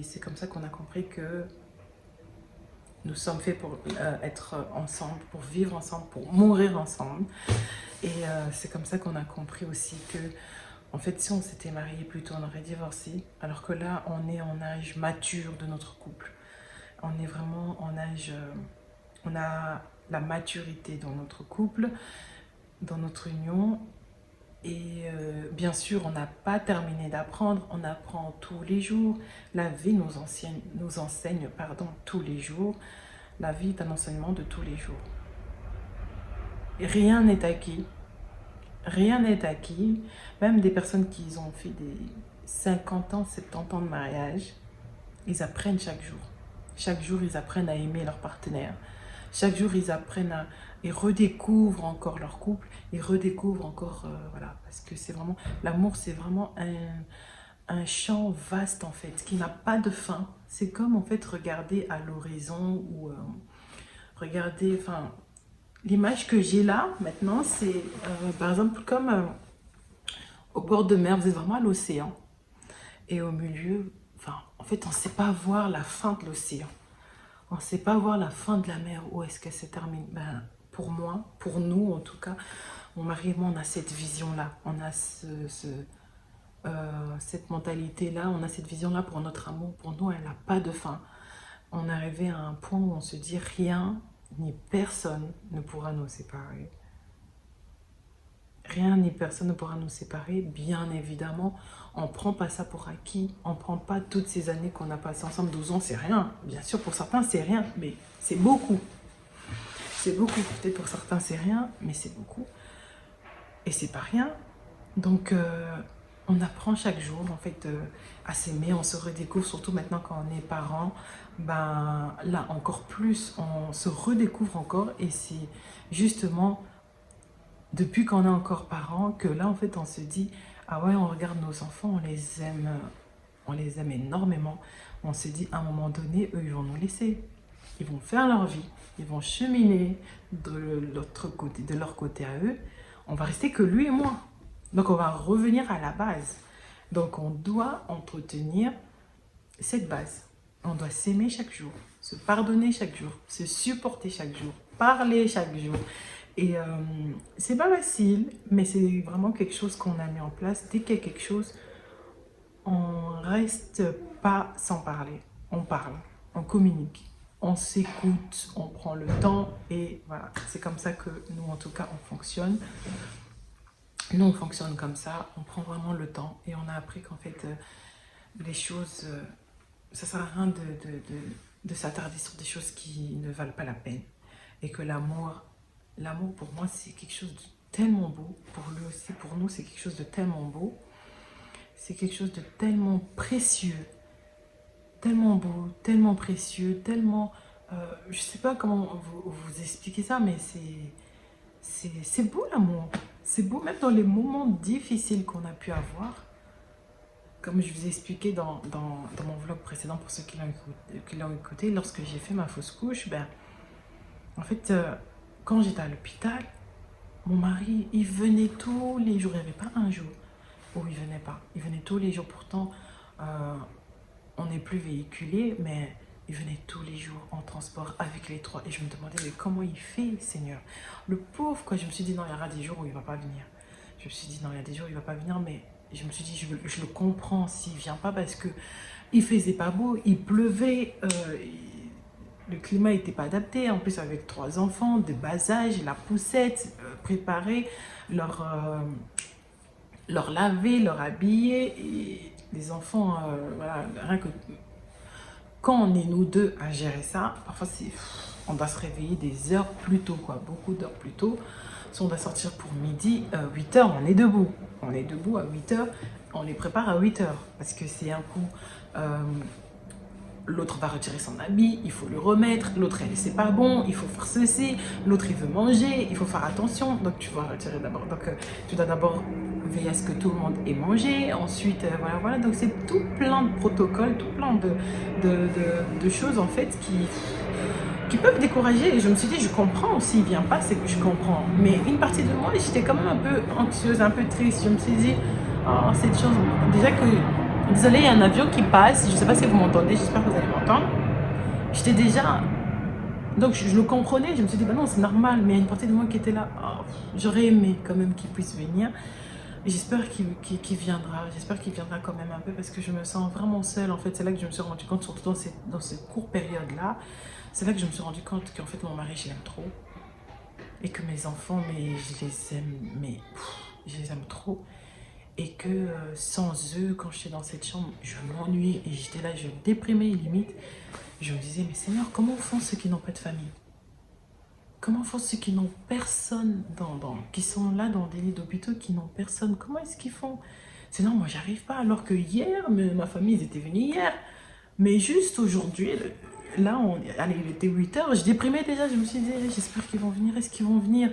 c'est comme ça qu'on a compris que nous sommes faits pour être ensemble, pour vivre ensemble, pour mourir ensemble. Et c'est comme ça qu'on a compris aussi que, en fait, si on s'était marié plus tôt, on aurait divorcé. Alors que là, on est en âge mature de notre couple. On est vraiment en âge... on a la maturité dans notre couple, dans notre union. Et bien sûr, on n'a pas terminé d'apprendre. On apprend tous les jours. La vie nous enseigne tous les jours. La vie est un enseignement de tous les jours. Et rien n'est acquis. Rien n'est acquis. Même des personnes qui ont fait des 50 ans, 70 ans de mariage, ils apprennent chaque jour. Chaque jour, ils apprennent à aimer leur partenaire. Chaque jour, ils apprennent ils redécouvrent encore leur couple. Ils redécouvrent encore, voilà, parce que c'est vraiment, l'amour, c'est vraiment un champ vaste, en fait, qui n'a pas de fin. C'est comme, en fait, regarder à l'horizon ou regarder, enfin, l'image que j'ai là, maintenant, c'est, par exemple, comme au bord de mer, vous êtes vraiment à l'océan. Et au milieu, enfin, en fait, on ne sait pas voir la fin de l'océan. On ne sait pas voir la fin de la mer, où est-ce qu'elle se termine. Ben, pour moi, pour nous en tout cas, mon mari et moi, on a cette vision-là. On a cette mentalité-là, on a cette vision-là pour notre amour. Pour nous, elle n'a pas de fin. On est arrivé à un point où on se dit rien ni personne ne pourra nous séparer. Rien ni personne ne pourra nous séparer, bien évidemment. On ne prend pas ça pour acquis. On ne prend pas toutes ces années qu'on a passées ensemble. 12 ans, c'est rien. Bien sûr, pour certains, c'est rien, mais c'est beaucoup. C'est beaucoup. Peut-être pour certains, c'est rien, mais c'est beaucoup. Et c'est pas rien. Donc, on apprend chaque jour, en fait, à s'aimer. On se redécouvre, surtout maintenant quand on est parents. Ben, là, encore plus, on se redécouvre encore. Et c'est justement... depuis qu'on est encore parents, que là, en fait, on se dit, ah ouais, on regarde nos enfants, on les aime énormément. On se dit, à un moment donné, eux, ils vont nous laisser. Ils vont faire leur vie, ils vont cheminer de leur côté à eux. On va rester que lui et moi. Donc, on va revenir à la base. Donc, on doit entretenir cette base. On doit s'aimer chaque jour, se pardonner chaque jour, se supporter chaque jour, parler chaque jour. Et c'est pas facile, mais c'est vraiment quelque chose qu'on a mis en place. Dès qu'il y a quelque chose, on reste pas sans parler. On parle, on communique, on s'écoute, on prend le temps et voilà. C'est comme ça que nous, en tout cas, on fonctionne. Nous, on fonctionne comme ça, on prend vraiment le temps et on a appris qu'en fait, les choses, ça sert à rien de s'attarder sur des choses qui ne valent pas la peine. Et que l'amour pour moi, c'est quelque chose de tellement beau. Pour lui aussi, pour nous, c'est quelque chose de tellement beau. C'est quelque chose de tellement précieux. Tellement beau, tellement précieux, tellement... je ne sais pas comment vous expliquer ça, mais c'est beau l'amour. C'est beau même dans les moments difficiles qu'on a pu avoir. Comme je vous ai expliqué dans mon vlog précédent, pour ceux qui l'ont écouté, lorsque j'ai fait ma fausse couche, ben, en fait... quand j'étais à l'hôpital, mon mari, il venait tous les jours. Il n'y avait pas un jour où il ne venait pas. Il venait tous les jours. Pourtant, on n'est plus véhiculé, mais Il venait tous les jours en transport avec les 3. Et je me demandais, mais comment il fait, Seigneur? Le pauvre, quoi. Je me suis dit, non, il y aura des jours où il ne va pas venir. Je me suis dit, non, il y a des jours où il ne va pas venir, mais je me suis dit, je le comprends s'il ne vient pas parce que il faisait pas beau, il pleuvait, le climat n'était pas adapté. En plus, avec 3 enfants de bas âge, la poussette, préparer, leur laver, leur habiller. Et les enfants, voilà, rien que quand on est nous deux à gérer ça, parfois on doit se réveiller des heures plus tôt, quoi, beaucoup d'heures plus tôt. Si on doit sortir pour midi, 8 h, on est debout. On est debout à 8 h, on les prépare à 8 h parce que c'est un coup. L'autre va retirer son habit, il faut le remettre, l'autre elle c'est pas bon, il faut faire ceci, l'autre il veut manger, il faut faire attention, donc tu vas retirer d'abord, donc tu dois d'abord veiller à ce que tout le monde ait mangé, ensuite voilà, donc c'est tout plein de protocoles, tout plein de choses en fait qui peuvent décourager. Et je me suis dit, je comprends, s'il vient pas, c'est que je comprends, mais une partie de moi, j'étais quand même un peu anxieuse, un peu triste. Je me suis dit, oh, cette chose, déjà que désolée, il y a un avion qui passe. Je ne sais pas si vous m'entendez. J'espère que vous allez m'entendre. J'étais déjà... Donc, je le comprenais. Je me suis dit, bah non, c'est normal. Mais il y a une partie de moi qui était là. Oh, j'aurais aimé quand même qu'il puisse venir. J'espère qu'il viendra. J'espère qu'il viendra quand même un peu parce que je me sens vraiment seule. En fait, c'est là que je me suis rendu compte, surtout dans cette courte période-là. C'est là que je me suis rendu compte qu'en fait, mon mari, je l'aime trop. Et que mes enfants, mais je les aime. Mais je les aime trop. Et que sans eux, quand j'étais dans cette chambre, je m'ennuyais et j'étais là, je déprimais limite. Je me disais, mais Seigneur, comment font ceux qui n'ont pas de famille? Comment font ceux qui n'ont personne, qui sont là dans des lits d'hôpitaux, qui n'ont personne? Comment est-ce qu'ils font? Sinon, moi, j'arrive pas. Alors que hier, ma famille, ils étaient venus hier. Mais juste aujourd'hui, là, allez, il était 8 h, je déprimais déjà. Je me suis dit, j'espère qu'ils vont venir. Est-ce qu'ils vont venir?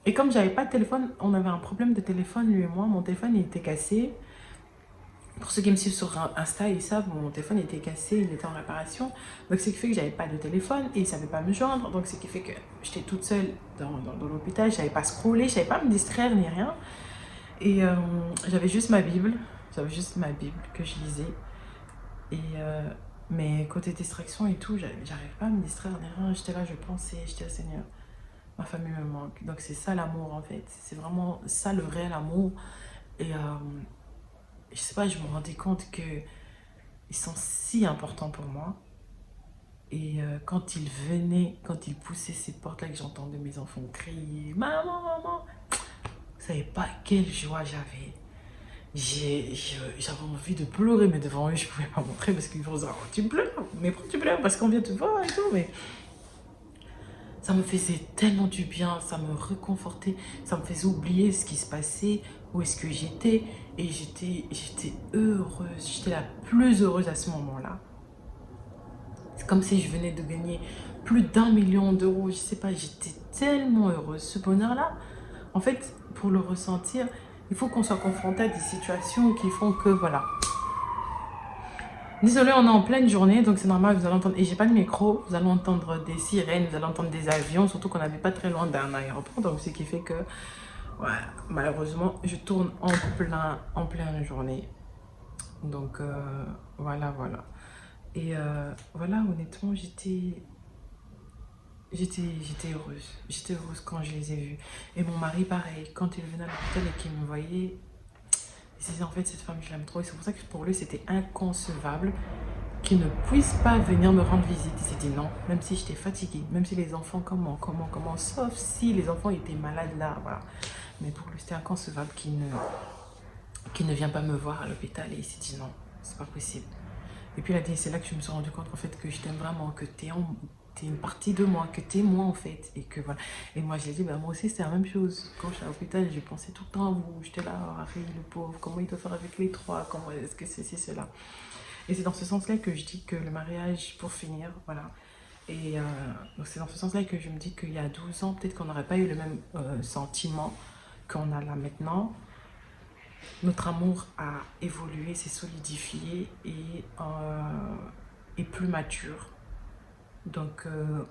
Et comme j'avais pas de téléphone, on avait un problème de téléphone, lui et moi. Mon téléphone, il était cassé. Pour ceux qui me suivent sur Insta, ils savent, mon téléphone était cassé, il était en réparation. Donc, ce qui fait que j'avais pas de téléphone et il savait pas me joindre. Donc, ce qui fait que j'étais toute seule dans l'hôpital. Je savais pas scroller, je savais pas me distraire ni rien. Et j'avais juste ma Bible. J'avais juste ma Bible que je lisais. Et mais côté distraction et tout, j'arrive pas à me distraire ni rien. J'étais là, je pensais, j'étais là, Seigneur. Ma famille me manque. Donc c'est ça l'amour en fait. C'est vraiment ça le réel amour. Et je sais pas, je me rendais compte que ils sont si importants pour moi. Et quand ils venaient, quand ils poussaient ces portes-là, que j'entendais mes enfants crier « Maman, maman !» Vous savez pas quelle joie j'avais. J'avais envie de pleurer, mais devant eux, je pouvais pas montrer parce qu'ils vont dire oh, « Tu pleures, mais pourquoi tu pleures? Parce qu'on vient te voir et tout. » Mais ça me faisait tellement du bien, ça me réconfortait, ça me faisait oublier ce qui se passait, où est-ce que j'étais. Et j'étais heureuse, j'étais la plus heureuse à ce moment-là. C'est comme si je venais de gagner plus d'1 million d'euros, je sais pas, j'étais tellement heureuse. Ce bonheur-là, en fait, pour le ressentir, il faut qu'on soit confronté à des situations qui font que, voilà. Désolée, on est en pleine journée, donc c'est normal, vous allez entendre, et j'ai pas de micro, vous allez entendre des sirènes, vous allez entendre des avions, surtout qu'on n'avait pas très loin d'un aéroport, donc ce qui fait que, ouais, malheureusement, je tourne en pleine journée. Donc, voilà. Et voilà, honnêtement, j'étais heureuse. J'étais heureuse quand je les ai vus. Et mon mari, pareil, quand il venait à l'hôpital et qu'il me voyait, il se disait en fait, cette femme, je l'aime trop. Et c'est pour ça que pour lui, c'était inconcevable qu'il ne puisse pas venir me rendre visite. Il s'est dit non, même si j'étais fatiguée, même si les enfants, comment, sauf si les enfants étaient malades là, voilà. Mais pour lui, c'était inconcevable qu'il ne vient pas me voir à l'hôpital. Et il s'est dit non, c'est pas possible. Et puis c'est là que je me suis rendu compte en fait que je t'aime vraiment, que t'es une partie de moi, que t'es moi en fait. Et que voilà. Et moi j'ai dit, bah, moi aussi c'était la même chose. Quand j'étais à l'hôpital, j'ai pensé tout le temps à vous. J'étais là, Harry, le pauvre, comment il doit faire avec les 3, comment est-ce que c'est cela. Et c'est dans ce sens-là que je dis que le mariage, pour finir, voilà. Et donc c'est dans ce sens-là que je me dis qu'il y a 12 ans, peut-être qu'on n'aurait pas eu le même sentiment qu'on a là maintenant. Notre amour a évolué, s'est solidifié et est plus mature. Donc,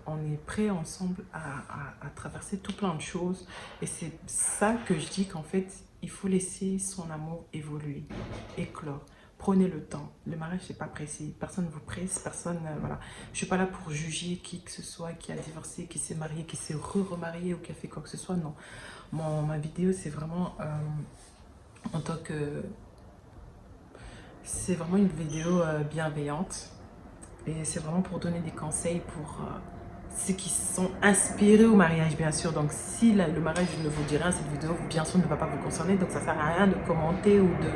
on est prêts ensemble à traverser tout plein de choses. Et c'est ça que je dis qu'en fait, il faut laisser son amour évoluer, éclore. Prenez le temps. Le mariage, c'est pas pressé. Personne ne vous presse. Personne, voilà. Je suis pas là pour juger qui que ce soit, qui a divorcé, qui s'est marié, qui s'est remarié ou qui a fait quoi que ce soit. Non. Ma vidéo, c'est vraiment en tant que... C'est vraiment une vidéo bienveillante. Et c'est vraiment pour donner des conseils pour ceux qui sont inspirés au mariage, bien sûr. Donc, si le mariage ne vous dit rien, cette vidéo, bien sûr, ne va pas vous concerner. Donc, ça ne sert à rien de commenter ou de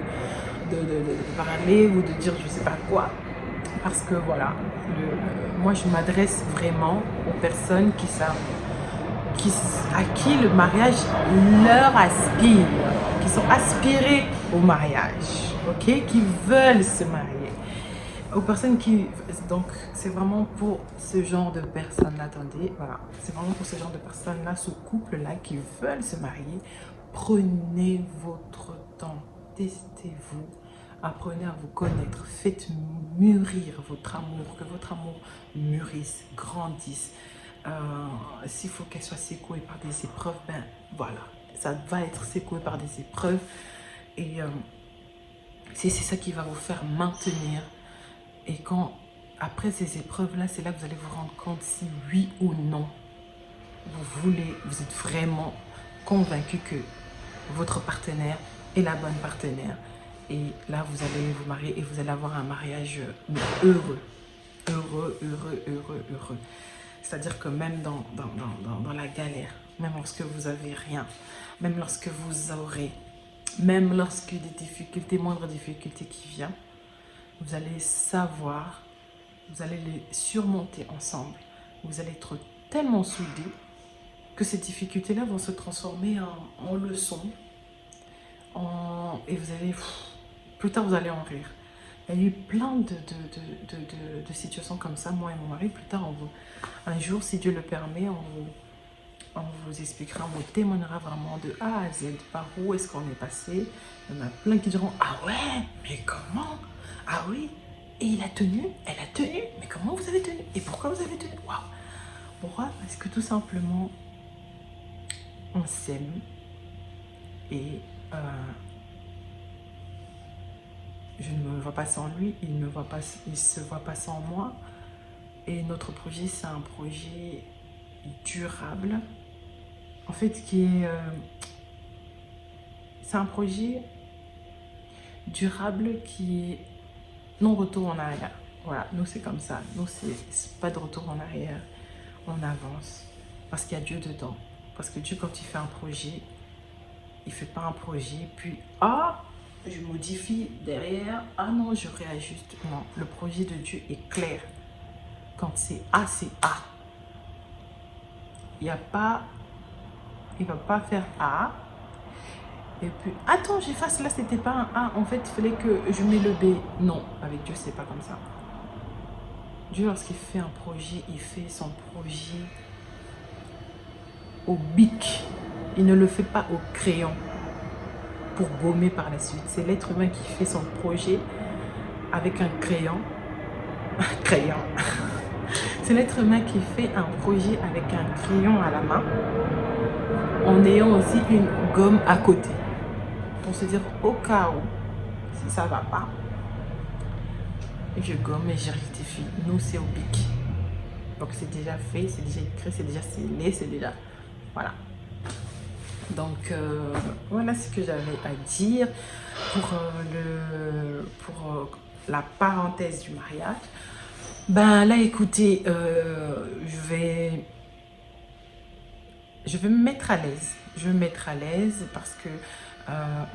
parler ou de dire je ne sais pas quoi. Parce que, voilà, moi, je m'adresse vraiment aux personnes qui savent, à qui le mariage leur aspire, qui sont aspirées au mariage, ok, qui veulent se marier. Aux personnes qui... Donc, c'est vraiment pour ce genre de personnes-là, attendez, voilà. C'est vraiment pour ce genre de personnes-là, ce couple-là qui veulent se marier. Prenez votre temps, testez-vous, apprenez à vous connaître, faites mûrir votre amour, que votre amour mûrisse, grandisse. S'il faut qu'elle soit secouée par des épreuves, ben voilà, ça va être secoué par des épreuves. Et c'est ça qui va vous faire maintenir. Et quand, après ces épreuves-là, c'est là que vous allez vous rendre compte si oui ou non, vous êtes vraiment convaincu que votre partenaire est la bonne partenaire. Et là, vous allez vous marier et vous allez avoir un mariage heureux. Heureux, heureux, heureux, heureux. C'est-à-dire que même dans la galère, même lorsque vous n'avez rien, même lorsque vous aurez, même lorsque des difficultés, moindres difficultés qui viennent, vous allez savoir, vous allez les surmonter ensemble. Vous allez être tellement soudés que ces difficultés-là vont se transformer en leçons. Et vous allez, plus tard, vous allez en rire. Il y a eu plein de situations comme ça, moi et mon mari. Plus tard, un jour, si Dieu le permet, on vous expliquera, on vous témoignera vraiment de A à Z, par où est-ce qu'on est passé. Il y en a plein qui diront, ah ouais, mais comment? Ah oui, et il a tenu, elle a tenu, mais comment vous avez tenu? Et pourquoi vous avez tenu? Waouh! Pourquoi? Parce que tout simplement, on s'aime et je ne me vois pas sans lui, il ne se voit pas sans moi. Et notre projet, c'est un projet durable. En fait, c'est un projet durable qui est non retour en arrière. Voilà, nous c'est comme ça. Nous, c'est pas de retour en arrière. On avance. Parce qu'il y a Dieu dedans. Parce que Dieu, quand il fait un projet, il fait pas un projet, puis je modifie derrière. Ah non, je réajuste. Non, le projet de Dieu est clair. Quand c'est A, c'est A. Il va pas faire A. Et puis, attends, j'efface, là, c'était pas un A. En fait, il fallait que je mette le B. Non, avec Dieu, c'est pas comme ça. Dieu, lorsqu'il fait un projet, il fait son projet au bic. Il ne le fait pas au crayon pour gommer par la suite. C'est l'être humain qui fait son projet avec un crayon. Un crayon. C'est l'être humain qui fait un projet avec un crayon à la main en ayant aussi une gomme à côté. Pour se dire au cas où, si ça va pas, je gomme et je rectifie. Nous, c'est au bic. Donc, c'est déjà fait, c'est déjà écrit, c'est déjà scellé, c'est déjà... Voilà. Donc, voilà ce que j'avais à dire pour la parenthèse du mariage. Ben là, écoutez, je vais me mettre à l'aise. Je vais me mettre à l'aise parce que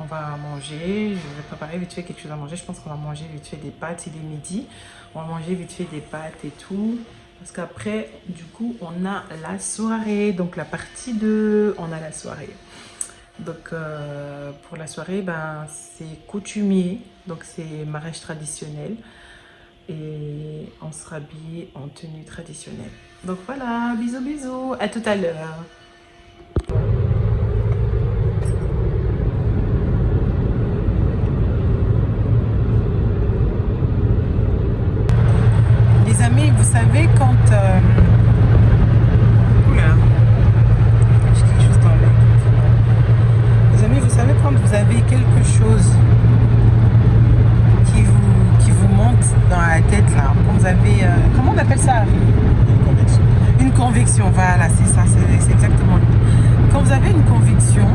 on va manger. Je vais préparer vite fait quelque chose à manger. Je pense qu'on va manger vite fait des pâtes. Il est midi. On va manger vite fait des pâtes et tout. Parce qu'après, du coup, on a la soirée. Donc, la partie 2, on a la soirée. Donc, pour la soirée, ben, c'est coutumier. Donc, c'est mariage traditionnel. Et on sera habillé en tenue traditionnelle. Donc, voilà. Bisous, bisous. À tout à l'heure. Les amis, vous savez quand... Oula. J'ai quelque chose dans l'œil. Les amis, vous savez quand vous avez quelque chose qui vous tête là, quand vous avez, comment on appelle ça? Une conviction, voilà, c'est ça, c'est exactement lui. Quand vous avez une conviction,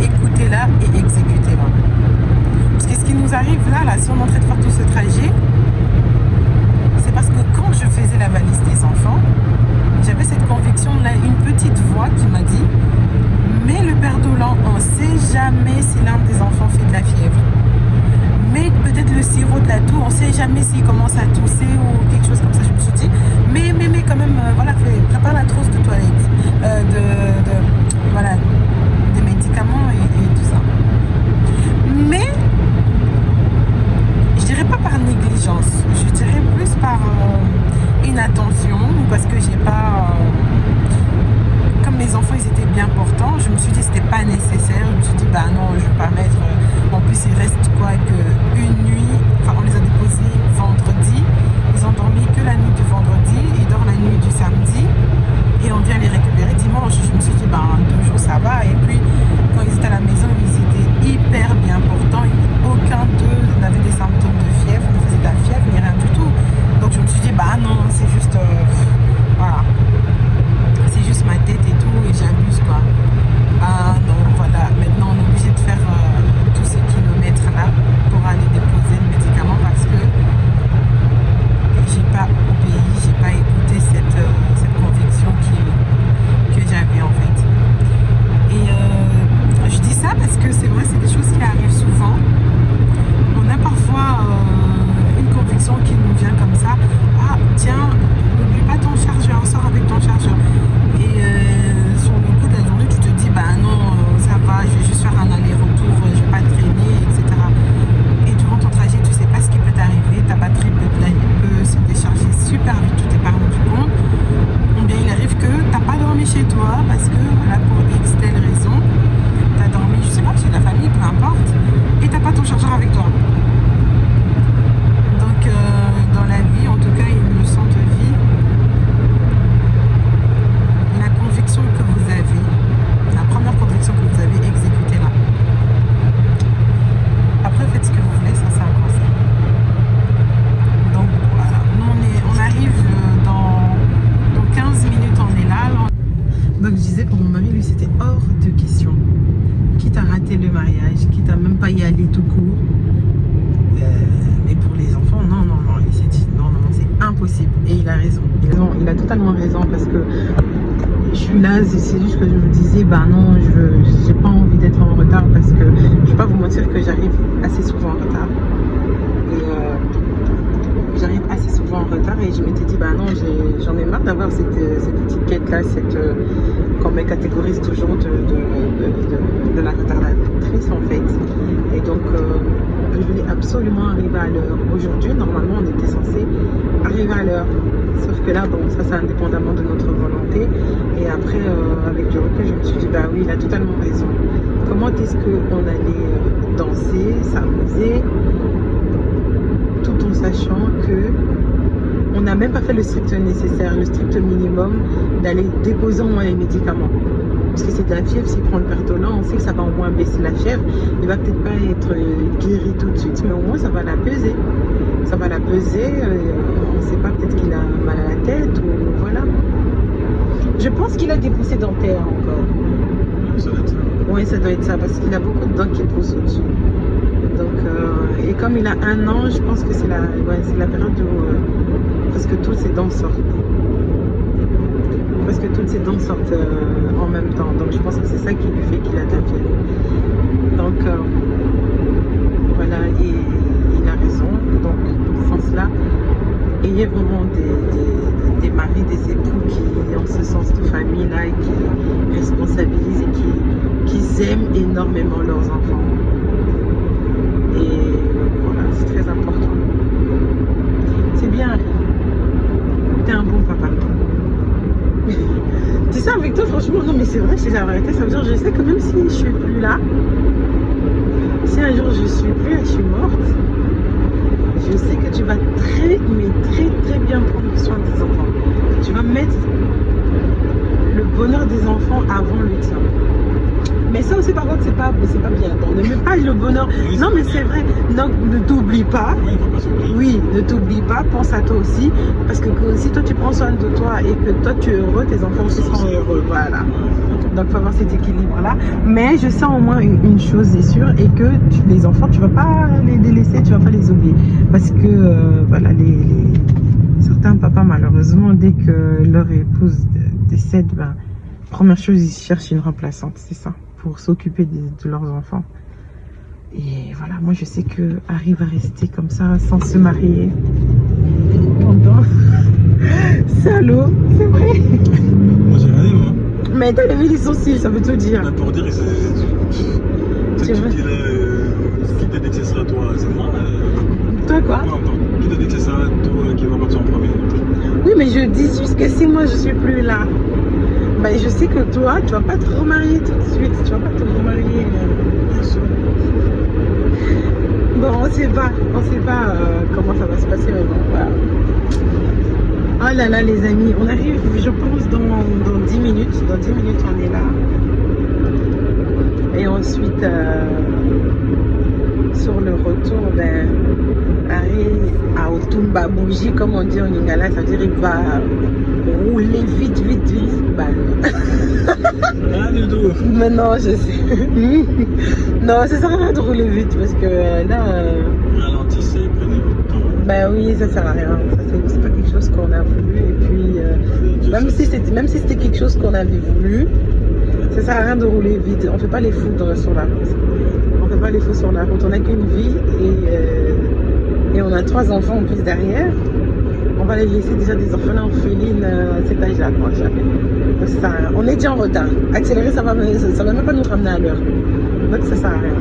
écoutez-la et exécutez-la. Parce que ce qui nous arrive là, si on est en train de faire tout ce trajet, c'est parce que quand je faisais la valise des enfants, j'avais cette conviction, là, une petite voix qui m'a dit, mais le père Dolan, on ne sait jamais si l'un des enfants fait de la fièvre. Mais peut-être le sirop de la toux, on ne sait jamais s'il commence à tousser ou quelque chose comme ça. Je me suis dit, mais quand même, voilà, prépare la trousse de toilette, voilà, des médicaments et tout ça. Mais, je dirais pas par négligence, je dirais plus par inattention, ou parce que j'ai pas... comme mes enfants, ils étaient bien portants, je me suis dit que c'était pas nécessaire. Je me suis dit, bah non, je vais pas mettre... En plus, il reste quoi qu'une nuit, enfin, on les a déposés vendredi, ils ont dormi que la nuit du vendredi, ils dorment la nuit du samedi, et on vient les récupérer dimanche. Je me suis dit, bah 2 jours ça va, et puis quand ils étaient à la maison, ils étaient hyper bien portants, aucun d'eux n'avait des symptômes de fièvre, ne faisait de la fièvre, ni rien du tout. Donc je me suis dit, bah non, c'est juste, voilà, c'est juste ma tête et tout, et j'abuse quoi. Ah non, voilà, maintenant on est obligé de faire tous ces kilomètres là pour aller déposer le médicament parce que j'ai pas obéi, j'ai pas écouté cette conviction que j'avais en fait. Et je dis ça parce que c'est vrai, c'est des choses qui arrivent souvent. On a parfois une conviction qui nous vient comme ça. Ah tiens, n'oublie pas ton chargeur, sors avec ton chargeur. Et sur le coup de la journée, tu te dis, bah non, ça va, je vais juste faire un aller-retour, je vais pas traîner, etc. Et durant ton trajet, tu sais pas ce qui peut t'arriver, ta batterie peut se décharger super vite, tu t'es pas rendu compte. Ou bien il arrive que t'as pas dormi chez toi parce que, voilà, pour X telle raison, t'as dormi, je sais pas, chez la famille, peu importe, et t'as pas ton chargeur avec toi. Donc, dans la vie, en tout cas, une leçon de vie, la conviction que vous avez, la première conviction que vous avez, exécutez-la. Après, faites ce que vous voulez, ça c'est un conseil. Donc voilà, nous on arrive dans 15 minutes, on est là. Alors... Donc je disais, pour mon mari, lui c'était hors de question. Quitte à rater le mariage, quitte à même pas y aller tout court. Mais pour les enfants, non, il s'est dit non, c'est impossible. Et il a raison. Il a totalement raison parce que je suis là, c'est juste que je me disais, bah non, j'ai pas envie d'être en retard parce que je vais pas vous mentir que j'arrive assez souvent en retard. Et j'arrive assez souvent en retard et je m'étais dit, bah non, j'en ai marre d'avoir cette étiquette-là, qu'on me catégorise toujours de la retardatrice en fait. Et donc, je voulais absolument arriver à l'heure. Aujourd'hui, normalement, on était censé arriver à l'heure. Sauf que là, bon, ça c'est indépendamment de notre volonté. Et après, avec du recul, je me suis dit, bah oui, il a totalement raison. Comment est-ce qu'on allait danser, s'amuser, tout en sachant que on n'a même pas fait le strict nécessaire, le strict minimum d'aller déposer au moins les médicaments. Parce que c'est de la fièvre, s'il prend le Pertolan, on sait que ça va au moins baisser la fièvre. Il va peut-être pas être guéri tout de suite, mais au moins ça va la peser. Ça va la peser, on ne sait pas, peut-être qu'il a mal à la tête, ou voilà. Je pense qu'il a des poussées dentaires encore. Ça doit être ça. Oui, ça doit être ça, parce qu'il a beaucoup de dents qui poussent au-dessus. Donc, et comme il a 1 an, je pense que c'est la période où presque toutes ses dents sortent. Presque toutes ses dents sortent en même temps. Donc je pense que c'est ça qui lui fait qu'il a de la fièvre. Donc voilà, il a raison. Donc dans ce sens-là, ayez vraiment des maris, des époux qui ont ce sens de famille-là et qui responsabilisent et qui aiment énormément leurs enfants. Et voilà, c'est très important. C'est bien, t'es un bon papa. C'est ça avec toi, franchement, non mais c'est vrai, c'est la vérité. Ça veut dire, je sais que même si je suis plus là, si un jour je suis plus, je suis morte, je sais que tu vas très bien prendre soin des enfants. Tu vas mettre le bonheur des enfants avant le tien. Mais ça aussi, par contre, c'est pas bien. On ne met pas le bonheur. Oui, Non, c'est mais pas c'est bien. vrai. Donc, ne t'oublie pas. Oui, il faut pas s'oublier. Oui, ne t'oublie pas, pense à toi aussi. Parce que si toi tu prends soin de toi et que toi tu es heureux, tes enfants aussi seront heureux. Voilà. Donc il faut avoir cet équilibre-là. Mais je sens au moins une chose est sûre et que les enfants, tu vas pas les délaisser, tu vas pas les oublier. Parce que voilà, certains papas, malheureusement, dès que leur épouse décède, ben, première chose, ils cherchent une remplaçante, c'est ça, pour s'occuper de leurs enfants. Et voilà, moi je sais que Harry va rester comme ça, sans se marier. Pendant... Salaud, c'est vrai. Moi, j'ai regardé, moi. Mais t'as levé les sourcils, ça veut tout dire. Là, pour dire, C'est tu vrai. dis là, qui t'a dit que ce sera toi? C'est moi. Toi quoi? Non, attends. Qui t'a dit que ce sera toi qui va partir en premier? Oui, mais je dis juste que si moi je suis plus là, ben je sais que toi, tu vas pas te remarier tout de suite. Tu vas pas te remarier. Bien sûr. Bon, on sait pas comment ça va se passer, mais bon, voilà. Oh là là, les amis, on arrive, je pense, dans 10 minutes. Dans 10 minutes, on est là. Et ensuite, sur le retour, ben, Harry a Otumba bougie, comme on dit en lingala, ça veut dire il va rouler vite. Ben, Ah, du tout. mais non, je sais. Non, ça sert à rien de rouler vite parce que là. Ralentissez, prenez votre temps. Ben oui, ça sert à rien. Ça, c'est pas quelque chose qu'on a voulu. Et puis, même si c'était quelque chose qu'on avait voulu, ça sert à rien de rouler vite. On fait pas les fous sur la route. On fait pas les fous sur la route. On n'a qu'une vie et on a 3 enfants en plus derrière. On va les laisser déjà des orphelins orphelines à cet âge-là, quoi, jamais. Donc, ça, on est déjà en retard. Accélérer, ça va même pas nous ramener à l'heure. Donc ça sert à rien.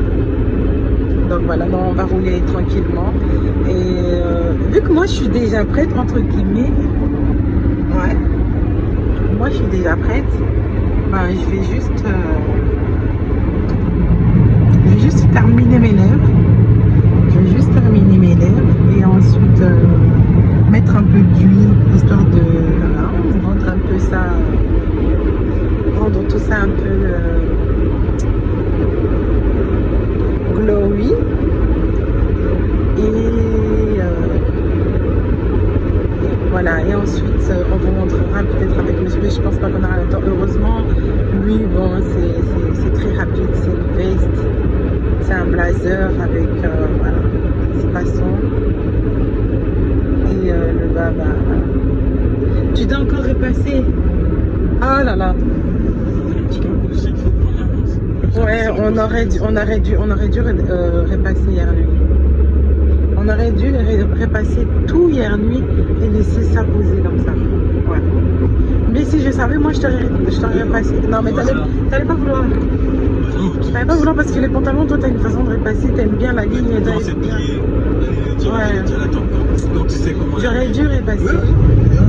Donc voilà, non, on va rouler tranquillement. Et vu que moi je suis déjà prête, entre guillemets, ouais, moi je suis déjà prête, ben, je vais juste terminer mes lèvres. Je vais juste terminer mes lèvres et ensuite mettre un peu d'huile, histoire de voilà, rendre un peu ça, rendre tout ça un peu glowy. Et voilà, et ensuite on vous montrera peut-être avec monsieur, je pense pas qu'on aura le temps. Heureusement, lui, bon, c'est très rapide, c'est une veste, c'est un blazer avec voilà, c'est façon. Et le bas, bah, voilà. Tu dois encore repasser. Ah là là. Ouais, on aurait dû repasser hier nuit. On aurait dû repasser tout hier nuit et laisser ça poser comme ça. Ouais. Mais si je savais, moi je t'aurais repassé. Non, mais t'allais pas vouloir. T'allais pas vouloir parce que les pantalons, toi t'as une façon de repasser, t'aimes bien la ligne. Non, c'est plié. Ouais. Donc tu sais comment. J'aurais dû repasser. Ouais.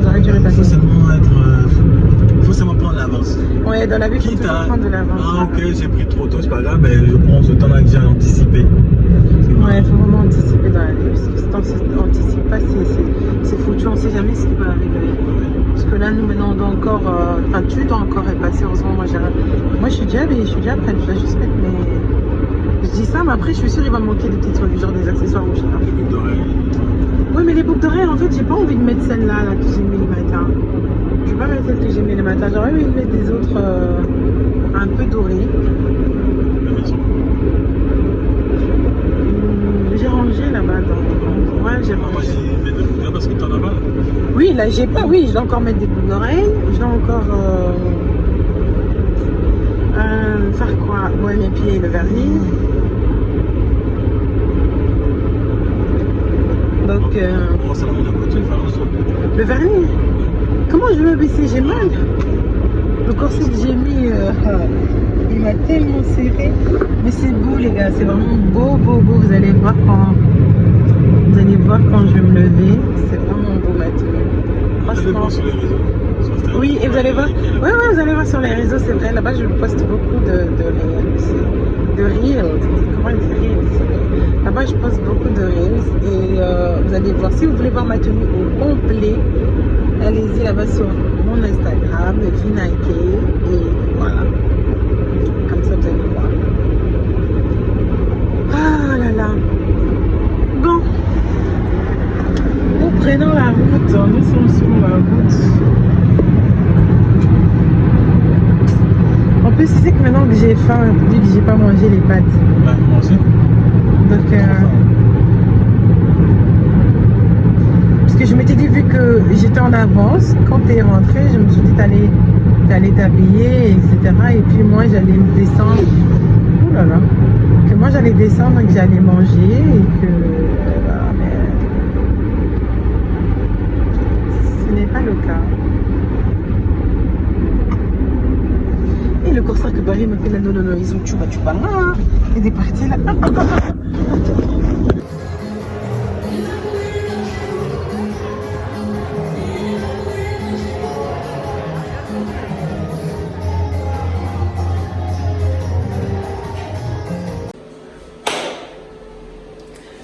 J'aurais dû Il faut repasser. seulement faut seulement prendre l'avance. Ouais, dans la vie, il faut Quitte toujours à. prendre de l'avance. Ah, ok, j'ai pris trop tôt, c'est pas grave, ben je prends ce temps-là que j'ai anticipé. Ouais, il faut vraiment anticiper dans la vie. Parce que si tu n'anticipes pas, c'est foutu, on ne sait jamais ce qui va arriver. Parce que là, nous, maintenant, on doit encore. Enfin, tu dois encore repasser. Heureusement, moi, je suis déjà prête. Je vais juste mettre mes. Je dis ça, mais après, je suis sûre qu'il va me manquer des petits trucs, genre des accessoires ou je sais pas. Les boucles d'oreilles. Oui, mais les boucles d'oreilles, en fait, j'ai pas envie de mettre celle-là là, que j'ai mis le matin. Je vais pas mettre celle que j'ai mis le matin. J'aurais envie de mettre des autres un peu dorées. La maison. J'ai rangé là-bas dans. Ouais, j'ai Moi, rangé. j'ai mis des boucles d'oreilles parce que t'en as pas. Oui, là, j'ai pas. Oui, je dois encore mettre des boucles d'oreilles. Je dois encore. Faire quoi? Ouais, mes pieds et le vernis. Donc. On va s'allumer la voiture, faire ensemble. Le vernis? Comment je vais me baisser? J'ai mal. Le corset que j'ai mis, il m'a tellement serré. Mais c'est beau, les gars. C'est vraiment beau. Vous allez voir quand je vais me lever. C'est vraiment beau maintenant. Ça dépend sur les réseaux. Sur Instagram. Oui, et vous allez voir. Ouais, vous allez voir sur les réseaux, c'est vrai. Là-bas, je poste beaucoup de reels. Comment on dit reels? Là-bas, je poste beaucoup de reels. Et vous allez voir. Si vous voulez voir ma tenue au complet, allez-y là-bas sur mon Instagram, Vinaike. Et voilà. Comme ça, vous allez voir. route. En plus, tu sais que maintenant que j'ai faim, vu que j'ai pas mangé les pâtes. Ouais, moi aussi. Donc, parce que je m'étais dit, vu que j'étais en avance, quand tu es rentré, je me suis dit, t'allais t'habiller, etc. Et puis moi, j'allais me descendre. Ouh là là. Que moi, j'allais descendre et que j'allais manger et que. Voilà, mais. Ce n'est pas le cas. Et le corsaire que Barry me fait là, non, ils ont tu vas là. Il est parti là.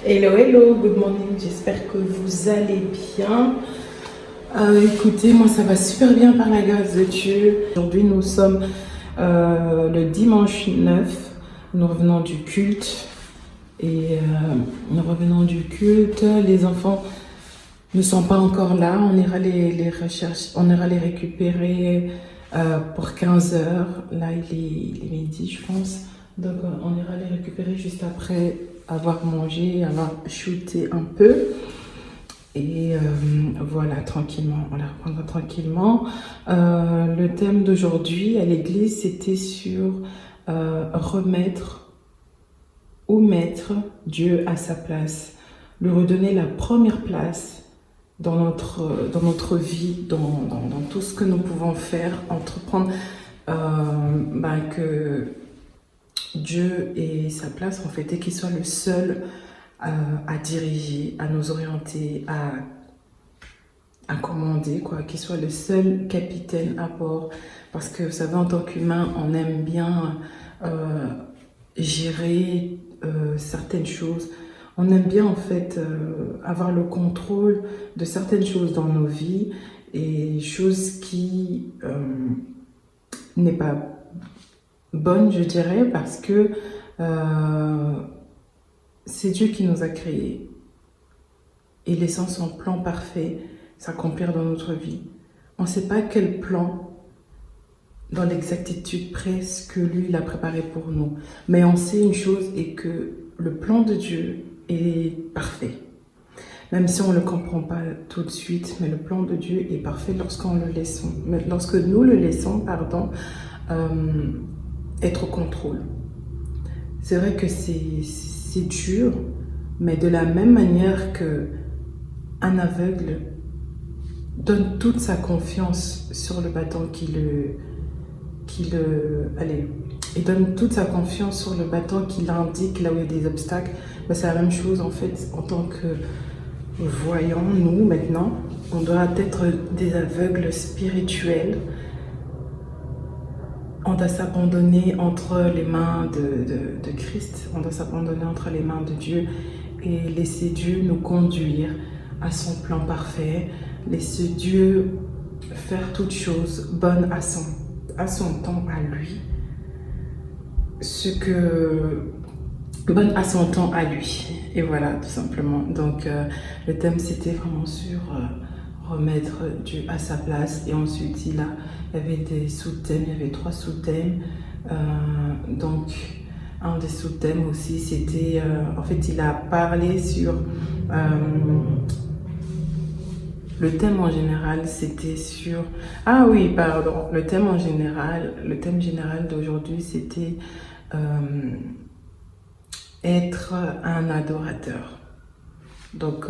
Hello, hello, good morning, j'espère que vous allez bien. Écoutez, moi ça va super bien par la grâce de Dieu. Aujourd'hui nous sommes le dimanche 9, nous revenons du culte. Et nous revenons du culte, les enfants ne sont pas encore là, on ira les rechercher, on ira les récupérer pour 15 h. Là il est midi je pense, donc on ira les récupérer juste après avoir mangé, avoir shooté un peu. Et voilà, tranquillement, on la reprendra tranquillement. Le thème d'aujourd'hui à l'église, c'était sur remettre ou mettre Dieu à sa place, lui redonner la première place dans notre vie, dans tout ce que nous pouvons faire, entreprendre, que Dieu ait sa place en fait et qu'il soit le seul à diriger, à nous orienter, à commander, quoi, qu'il soit le seul capitaine à bord. Parce que vous savez, en tant qu'humain, on aime bien gérer certaines choses. On aime bien en fait avoir le contrôle de certaines choses dans nos vies et choses qui n'est pas bonne, je dirais, parce que c'est Dieu qui nous a créés et laissant son plan parfait s'accomplir dans notre vie. On ne sait pas quel plan dans l'exactitude près ce que lui il a préparé pour nous, mais on sait une chose et que le plan de Dieu est parfait, même si on ne le comprend pas tout de suite, mais le plan de Dieu est parfait lorsque nous le laissons être au contrôle. C'est vrai que c'est dur, mais de la même manière que un aveugle donne toute sa confiance sur le bâton il donne toute sa confiance sur le bâton qui l'indique là où il y a des obstacles. Ben, c'est la même chose en fait en tant que voyants, nous maintenant, on doit être des aveugles spirituels. On doit s'abandonner entre les mains de Christ, on doit s'abandonner entre les mains de Dieu et laisser Dieu nous conduire à son plan parfait, laisser Dieu faire toutes choses bonnes à son temps à lui, bonne à son temps à lui, et voilà tout simplement. Donc le thème c'était vraiment sur remettre Dieu à sa place, et ensuite il y avait des sous-thèmes, il y avait 3 sous-thèmes. Donc un des sous-thèmes aussi c'était en fait il a parlé sur le thème en général c'était sur le thème général d'aujourd'hui c'était être un adorateur. Donc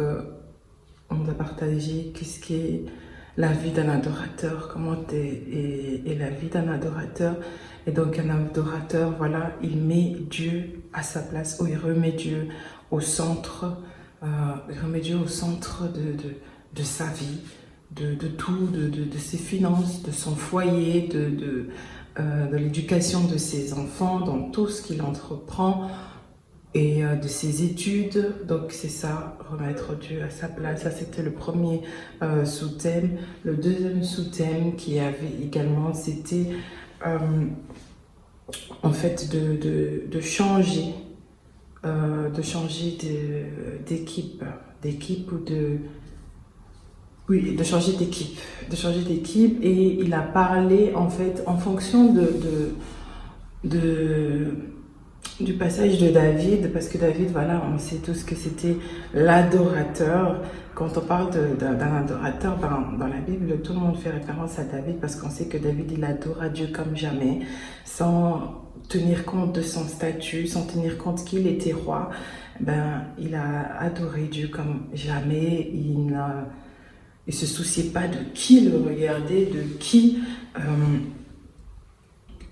on nous a partagé qu'est-ce qu'est la vie d'un adorateur, comment est la vie d'un adorateur. Et donc un adorateur, voilà, il met Dieu à sa place, ou il remet Dieu au centre, de sa vie, de tout, de ses finances, de son foyer, de l'éducation de ses enfants, dans tout ce qu'il entreprend, et de ses études. Donc c'est ça, remettre Dieu à sa place. Ça c'était le premier sous-thème. Le deuxième sous-thème qui avait également, c'était en fait de changer d'équipe ou Oui, de changer d'équipe. De changer d'équipe et il a parlé en fait en fonction du passage de David, parce que David, voilà, on sait tous que c'était l'adorateur. Quand on parle d'un adorateur dans la Bible, tout le monde fait référence à David parce qu'on sait que David, il adora Dieu comme jamais, sans tenir compte de son statut, sans tenir compte qu'il était roi. Ben, il a adoré Dieu comme jamais. Il se souciait pas de qui le regardait, de qui...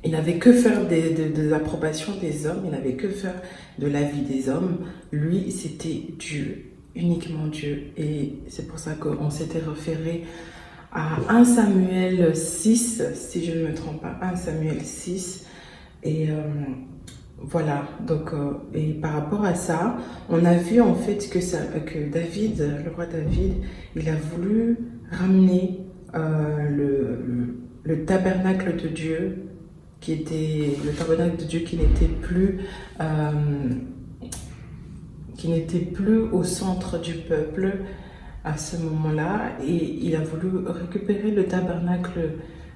il n'avait que faire des approbations des hommes, il n'avait que faire de l'avis des hommes. Lui, c'était Dieu, uniquement Dieu. Et c'est pour ça qu'on s'était référé à 1 Samuel 6, si je ne me trompe pas, 1 Samuel 6. Et voilà, donc, et par rapport à ça, on a vu en fait que David, le roi David, il a voulu ramener le tabernacle de Dieu, qui était le tabernacle de Dieu qui n'était plus au centre du peuple à ce moment-là, et il a voulu récupérer le tabernacle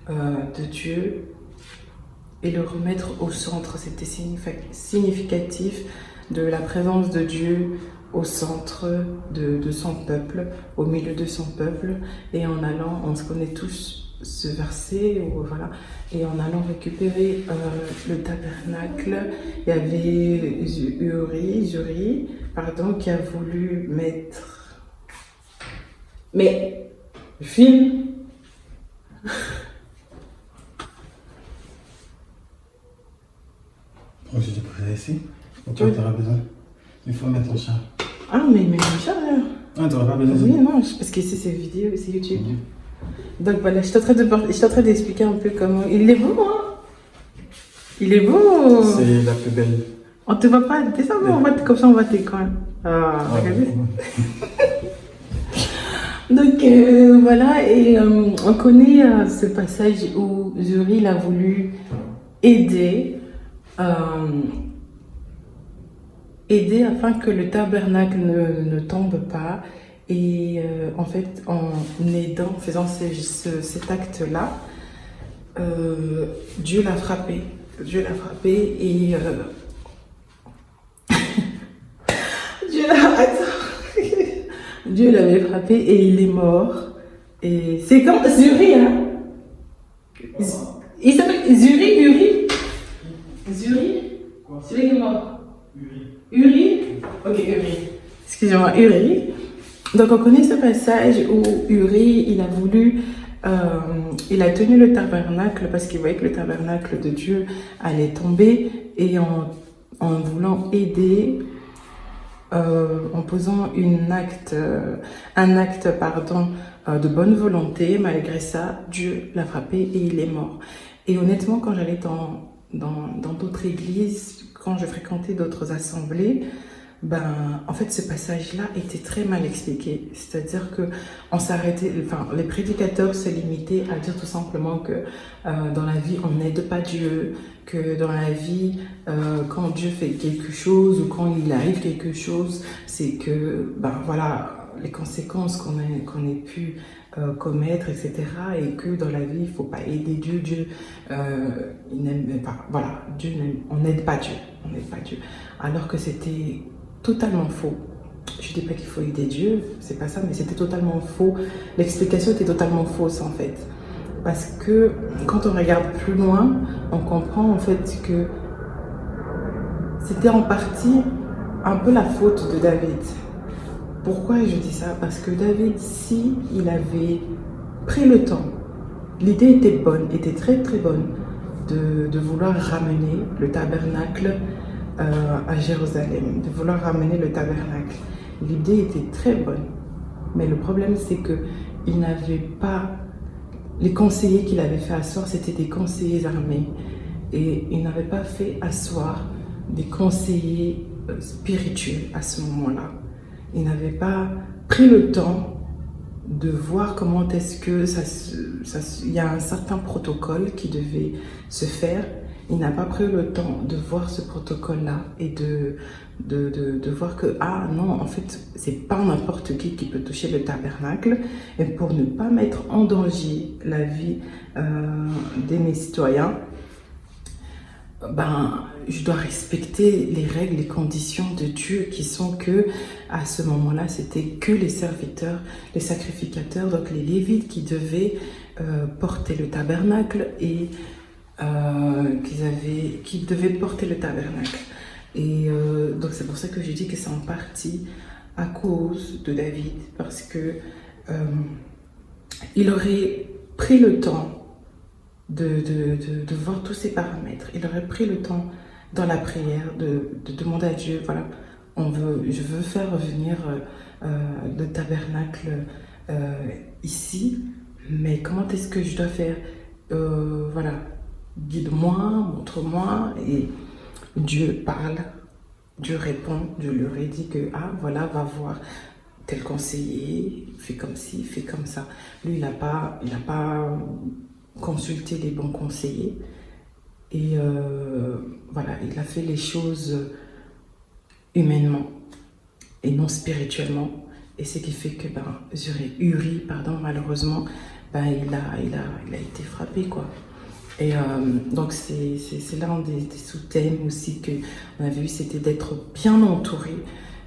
de Dieu et le remettre au centre. C'était significatif de la présence de Dieu au centre de son peuple, au milieu de son peuple, et en allant, on se connaît tous ce verset, voilà, et en allant récupérer le tabernacle, il y avait Zuri, qui a voulu mettre... Mais, film. Oh, j'ai pris ici. Tu auras besoin. Il faut mettre ton chat. Ah, mais mon chat, là. Ah, tu n'auras pas besoin. Oui, non, parce que c'est vidéo, c'est YouTube. Donc voilà, je suis en train d'expliquer un peu comment... Il est beau, hein? Il est beau. C'est la plus belle. On te voit pas, t'es ça, comme ça on va t'écran. Ah, regardez. Donc voilà, et on connaît ce passage où Zuri il a voulu aider afin que le tabernacle ne tombe pas. Et en fait, en aidant, en faisant cet acte-là, Dieu l'a frappé. Dieu l'a frappé et... Dieu l'avait frappé et il est mort. Et c'est comme Zuri, hein? Il s'appelle Zuri. Celui qui est mort. Uri. Ok, Uri. Excusez-moi, Uri. Donc on connaît ce passage où Uri, il a voulu, il a tenu le tabernacle parce qu'il voyait que le tabernacle de Dieu allait tomber, et en voulant aider, en posant un acte de bonne volonté, malgré ça, Dieu l'a frappé et il est mort. Et honnêtement, quand j'allais dans d'autres églises, quand je fréquentais d'autres assemblées, en fait, ce passage-là était très mal expliqué. C'est-à-dire que les prédicateurs se limitaient à dire tout simplement que dans la vie, on n'aide pas Dieu, que dans la vie, quand Dieu fait quelque chose ou quand il arrive quelque chose, c'est que, voilà, les conséquences qu'on ait pu commettre, etc. Et que dans la vie, il ne faut pas aider Dieu. Dieu, il n'aime pas. Voilà, on n'aide pas Dieu. On n'aide pas Dieu. Alors que c'était totalement faux. Je ne dis pas qu'il faut aider Dieu, c'est pas ça, mais c'était totalement faux. L'explication était totalement fausse en fait. Parce que quand on regarde plus loin, on comprend en fait que c'était en partie un peu la faute de David. Pourquoi je dis ça? Parce que David, si il avait pris le temps, l'idée était bonne, était très très bonne, de vouloir ramener le tabernacle à Jérusalem, de vouloir ramener le tabernacle. L'idée était très bonne, mais le problème c'est que il n'avait pas... Les conseillers qu'il avait fait asseoir, c'était des conseillers armés, et il n'avait pas fait asseoir des conseillers spirituels à ce moment-là. Il n'avait pas pris le temps de voir comment est-ce que il y a un certain protocole qui devait se faire, il n'a pas pris le temps de voir ce protocole-là et de voir que, ah non, en fait, c'est pas n'importe qui peut toucher le tabernacle. Et pour ne pas mettre en danger la vie de mes citoyens, ben, je dois respecter les règles, les conditions de Dieu qui sont que, à ce moment-là, c'était que les serviteurs, les sacrificateurs, donc les Lévites qui devaient porter le tabernacle et qui devaient porter le tabernacle. Et donc c'est pour ça que je dis que c'est en partie à cause de David, parce que il aurait pris le temps de voir tous ces paramètres. Il aurait pris le temps dans la prière de demander à Dieu, voilà, je veux faire revenir le tabernacle ici, mais comment est-ce que je dois faire? Voilà, guide-moi, montre-moi. Et Dieu parle, Dieu répond, Dieu lui aurait dit que, ah voilà, va voir tel conseiller, fais comme ci, fais comme ça. Lui, il n'a pas consulté les bons conseillers. Et voilà, il a fait les choses humainement et non spirituellement. Et ce qui fait que Uri, malheureusement, il a été frappé, quoi. Et donc c'est l'un des sous-thèmes aussi qu'on avait vu, c'était d'être bien entouré.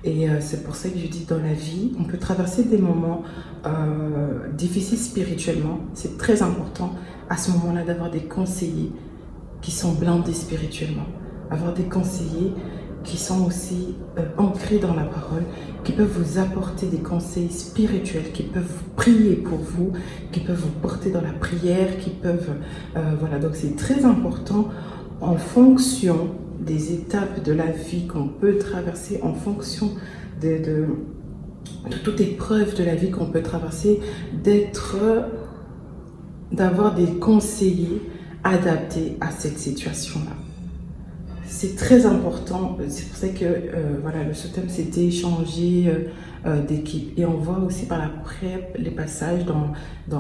Et c'est pour ça que je dis, dans la vie, on peut traverser des moments difficiles spirituellement. C'est très important à ce moment-là d'avoir des conseillers qui sont blindés spirituellement, avoir des conseillers qui sont aussi ancrés dans la parole, qui peuvent vous apporter des conseils spirituels, qui peuvent prier pour vous, qui peuvent vous porter dans la prière, qui peuvent... voilà, donc c'est très important en fonction des étapes de la vie qu'on peut traverser, en fonction de toute épreuve de la vie qu'on peut traverser, d'avoir des conseillers adaptés à cette situation-là. C'est très important, c'est pour ça que voilà, le sous-thème c'était changer d'équipe. Et on voit aussi par après les passages dans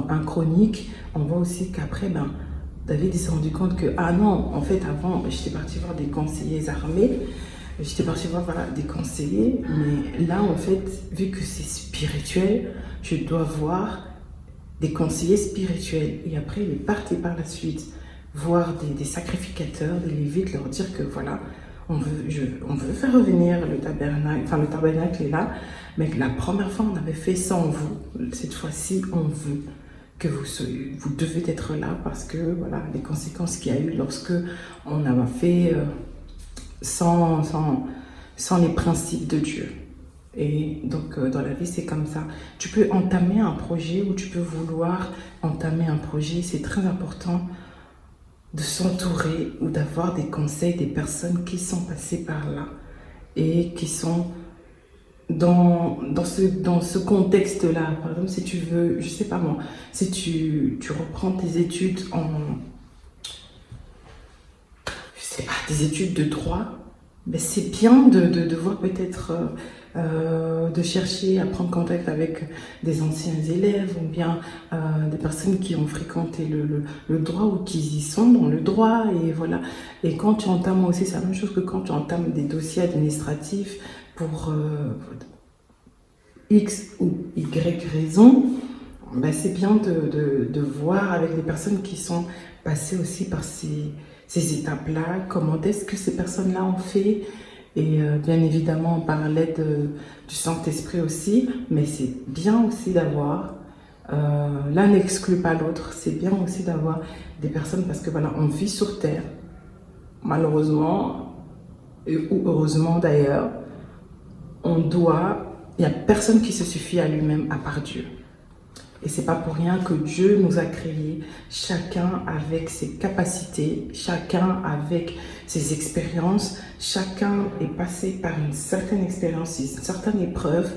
1 Chronique, on voit aussi qu'après, David s'est rendu compte que, ah non, en fait avant, j'étais parti voir des conseillers armés, j'étais parti voir des conseillers, mais là en fait, vu que c'est spirituel, je dois voir des conseillers spirituels. Et après, il est parti par la suite voir des sacrificateurs, des Lévites, leur dire que voilà, on veut faire revenir le tabernacle, enfin le tabernacle est là, mais que la première fois on avait fait sans vous, cette fois-ci on veut que vous devez être là, parce que voilà, les conséquences qu'il y a eu lorsque on a fait sans les principes de Dieu. Et donc dans la vie c'est comme ça, tu peux entamer un projet ou tu peux vouloir entamer un projet, c'est très important de s'entourer ou d'avoir des conseils des personnes qui sont passées par là et qui sont dans ce contexte-là. Par exemple, si tu veux, je sais pas moi, si tu reprends tes études des études de droit, c'est bien de voir peut-être, de chercher à prendre contact avec des anciens élèves ou bien des personnes qui ont fréquenté le droit ou qui y sont dans le droit. Et voilà. Et quand tu entames aussi, c'est la même chose que quand tu entames des dossiers administratifs pour X ou Y raison, c'est bien de voir avec des personnes qui sont passées aussi par ces étapes-là, comment est-ce que ces personnes-là ont fait. Et bien évidemment, on parlait du Saint-Esprit aussi, mais c'est bien aussi d'avoir, l'un n'exclut pas l'autre, c'est bien aussi d'avoir des personnes, parce que voilà, on vit sur Terre, malheureusement, ou heureusement d'ailleurs, il n'y a personne qui se suffit à lui-même à part Dieu. Et c'est pas pour rien que Dieu nous a créés, chacun avec ses capacités, chacun avec ses expériences, chacun est passé par une certaine expérience, une certaine épreuve.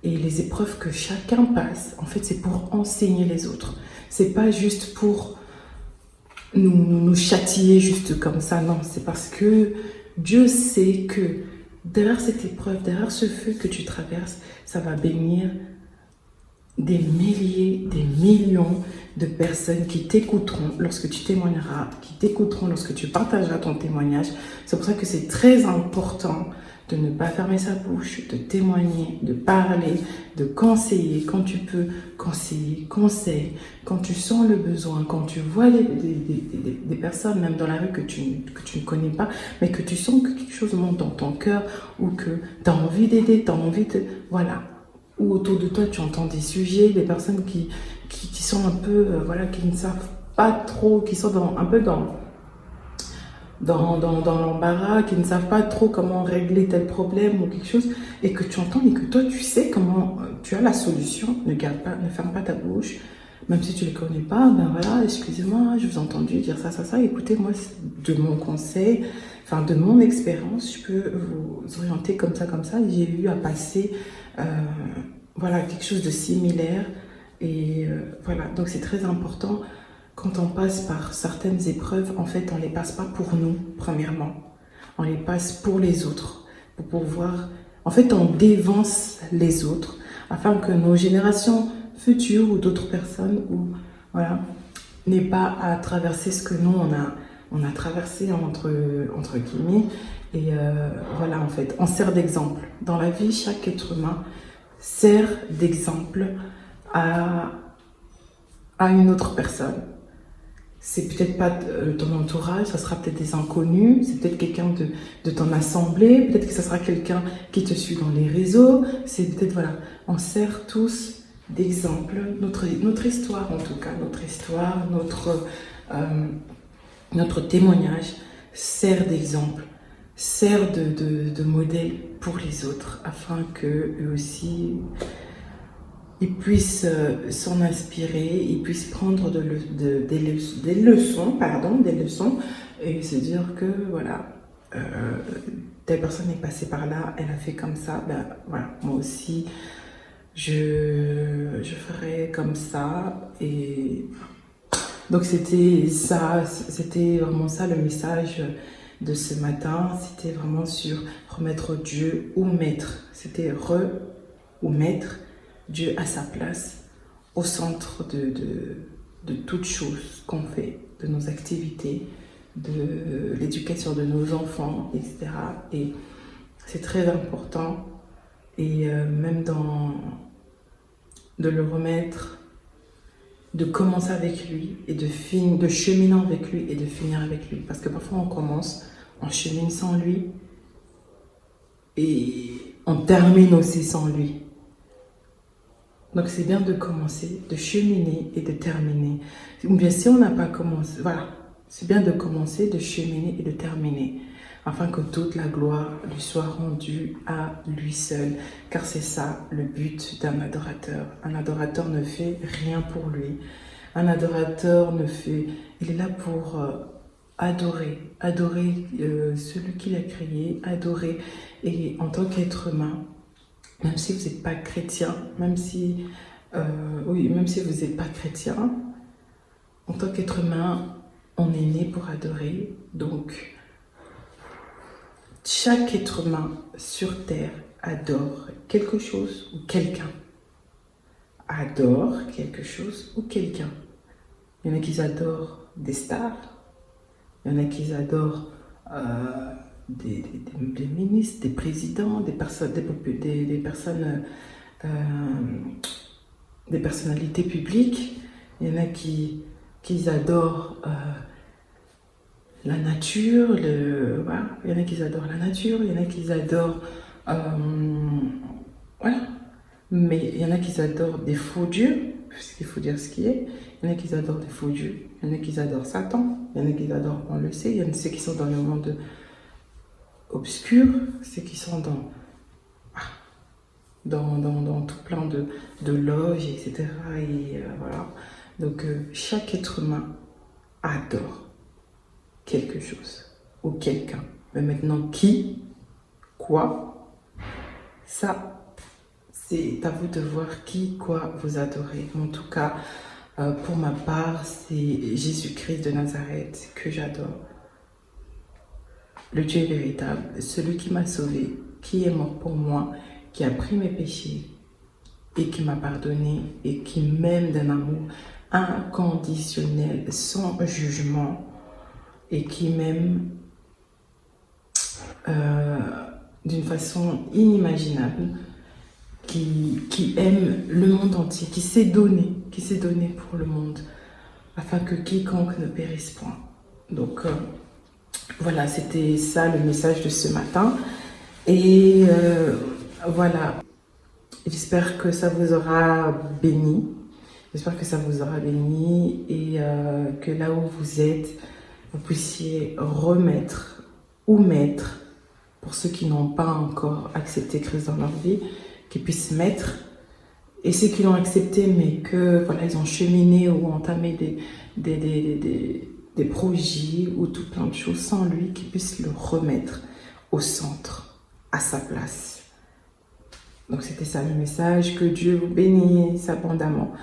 Et les épreuves que chacun passe, en fait, c'est pour enseigner les autres. C'est pas juste pour nous châtier juste comme ça, non. C'est parce que Dieu sait que derrière cette épreuve, derrière ce feu que tu traverses, ça va bénir des milliers, des millions de personnes qui t'écouteront lorsque tu témoigneras, qui t'écouteront lorsque tu partageras ton témoignage. C'est pour ça que c'est très important de ne pas fermer sa bouche, de témoigner, de parler, de conseiller quand tu peux, conseille, quand tu sens le besoin, quand tu vois des personnes, même dans la rue que tu ne connais pas, mais que tu sens que quelque chose monte dans ton cœur ou que tu as envie d'aider, tu as envie de... Voilà. Ou autour de toi, tu entends des sujets, des personnes qui sont un peu, voilà, qui ne savent pas trop, qui sont un peu dans l'embarras, qui ne savent pas trop comment régler tel problème ou quelque chose, et que tu entends et que toi, tu sais comment, tu as la solution, ne ferme pas ta bouche, même si tu ne les connais pas, ben voilà, excusez-moi, je vous ai entendu dire ça, écoutez, moi, de mon conseil, enfin, de mon expérience, je peux vous orienter comme ça, j'ai eu à passer, voilà, quelque chose de similaire, et voilà, donc c'est très important. Quand on passe par certaines épreuves, en fait, on ne les passe pas pour nous, premièrement. On les passe pour les autres, pour pouvoir... En fait, on dévance les autres, afin que nos générations futures ou d'autres personnes, ou voilà, n'aient pas à traverser ce que nous, on a traversé, entre guillemets. Et voilà, en fait, on sert d'exemple. Dans la vie, chaque être humain sert d'exemple à une autre personne. C'est peut-être pas ton entourage, ça sera peut-être des inconnus, c'est peut-être quelqu'un de ton assemblée, peut-être que ça sera quelqu'un qui te suit dans les réseaux, c'est peut-être, voilà, on sert tous d'exemple, notre histoire en tout cas, notre témoignage sert d'exemple, sert de modèle pour les autres, afin qu'eux aussi... ils puissent s'en inspirer, ils puissent prendre des leçons, et se dire que voilà, telle personne est passée par là, elle a fait comme ça, ben voilà, moi aussi je ferai comme ça. Et donc c'était vraiment ça le message de ce matin, c'était vraiment sur remettre Dieu ou maître, c'était ou maître, Dieu à sa place, au centre de toutes choses qu'on fait, de nos activités, de l'éducation de nos enfants, etc. Et c'est très important, et même de le remettre, de commencer avec lui, et de cheminer avec lui, et de finir avec lui. Parce que parfois on commence, on chemine sans lui, et on termine aussi sans lui. Donc c'est bien de commencer, de cheminer et de terminer. Ou bien si on n'a pas commencé, voilà, c'est bien de commencer, de cheminer et de terminer, afin que toute la gloire lui soit rendue à lui seul. Car c'est ça le but d'un adorateur. Un adorateur ne fait rien pour lui. Un adorateur il est là pour adorer celui qui l'a créé, adorer. Et en tant qu'être humain, même si vous n'êtes pas chrétien, même si vous n'êtes pas chrétien, en tant qu'être humain, on est né pour adorer. Donc, chaque être humain sur terre adore quelque chose ou quelqu'un. Adore quelque chose ou quelqu'un. Il y en a qui adorent des stars, il y en a qui adorent des ministres, des présidents, des personnalités publiques. Il y en a qui adorent la nature, voilà. Il y en a qui adorent la nature, il y en a qui adorent voilà. Mais il y en a qui adorent des faux dieux, puisqu'il faut dire ce qui est. Il y en a qui adorent des faux dieux, il y en a qui adorent Satan, il y en a qui adorent, on le sait, il y en a ceux qui sont dans le monde obscur, ceux qui sont dans tout plein de loges, etc. Et voilà. Donc chaque être humain adore quelque chose ou quelqu'un. Mais maintenant, qui, quoi, ça, c'est à vous de voir qui, quoi vous adorez. En tout cas, pour ma part, c'est Jésus-Christ de Nazareth que j'adore. Le Dieu véritable, celui qui m'a sauvé, qui est mort pour moi, qui a pris mes péchés et qui m'a pardonné et qui m'aime d'un amour inconditionnel, sans jugement, et qui m'aime d'une façon inimaginable, qui aime le monde entier, qui s'est donné pour le monde, afin que quiconque ne périsse point. Donc voilà, c'était ça le message de ce matin. Et voilà, j'espère que ça vous aura béni. J'espère que ça vous aura béni et que là où vous êtes, vous puissiez remettre ou mettre, pour ceux qui n'ont pas encore accepté Christ dans leur vie, qu'ils puissent mettre, et ceux qui l'ont accepté mais que voilà, ils ont cheminé ou entamé des projets ou tout plein de choses sans lui, qu'ils puissent le remettre au centre, à sa place. Donc c'était ça le message, que Dieu vous bénisse abondamment.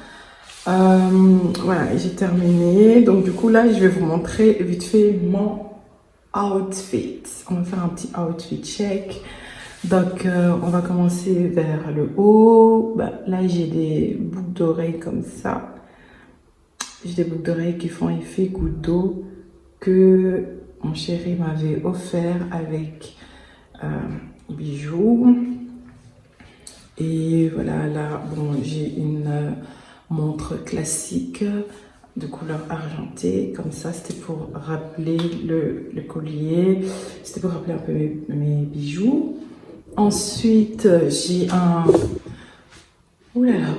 Voilà, j'ai terminé. Donc du coup là, je vais vous montrer vite fait mon outfit. On va faire un petit outfit check. Donc on va commencer vers le haut. Là, j'ai des boucles d'oreilles comme ça. J'ai des boucles d'oreilles qui font effet goutte d'eau que mon chéri m'avait offert avec bijoux. Et voilà, là, bon, j'ai une montre classique de couleur argentée, comme ça. C'était pour rappeler le collier, c'était pour rappeler un peu mes bijoux. Ensuite, j'ai un... Ouh là là,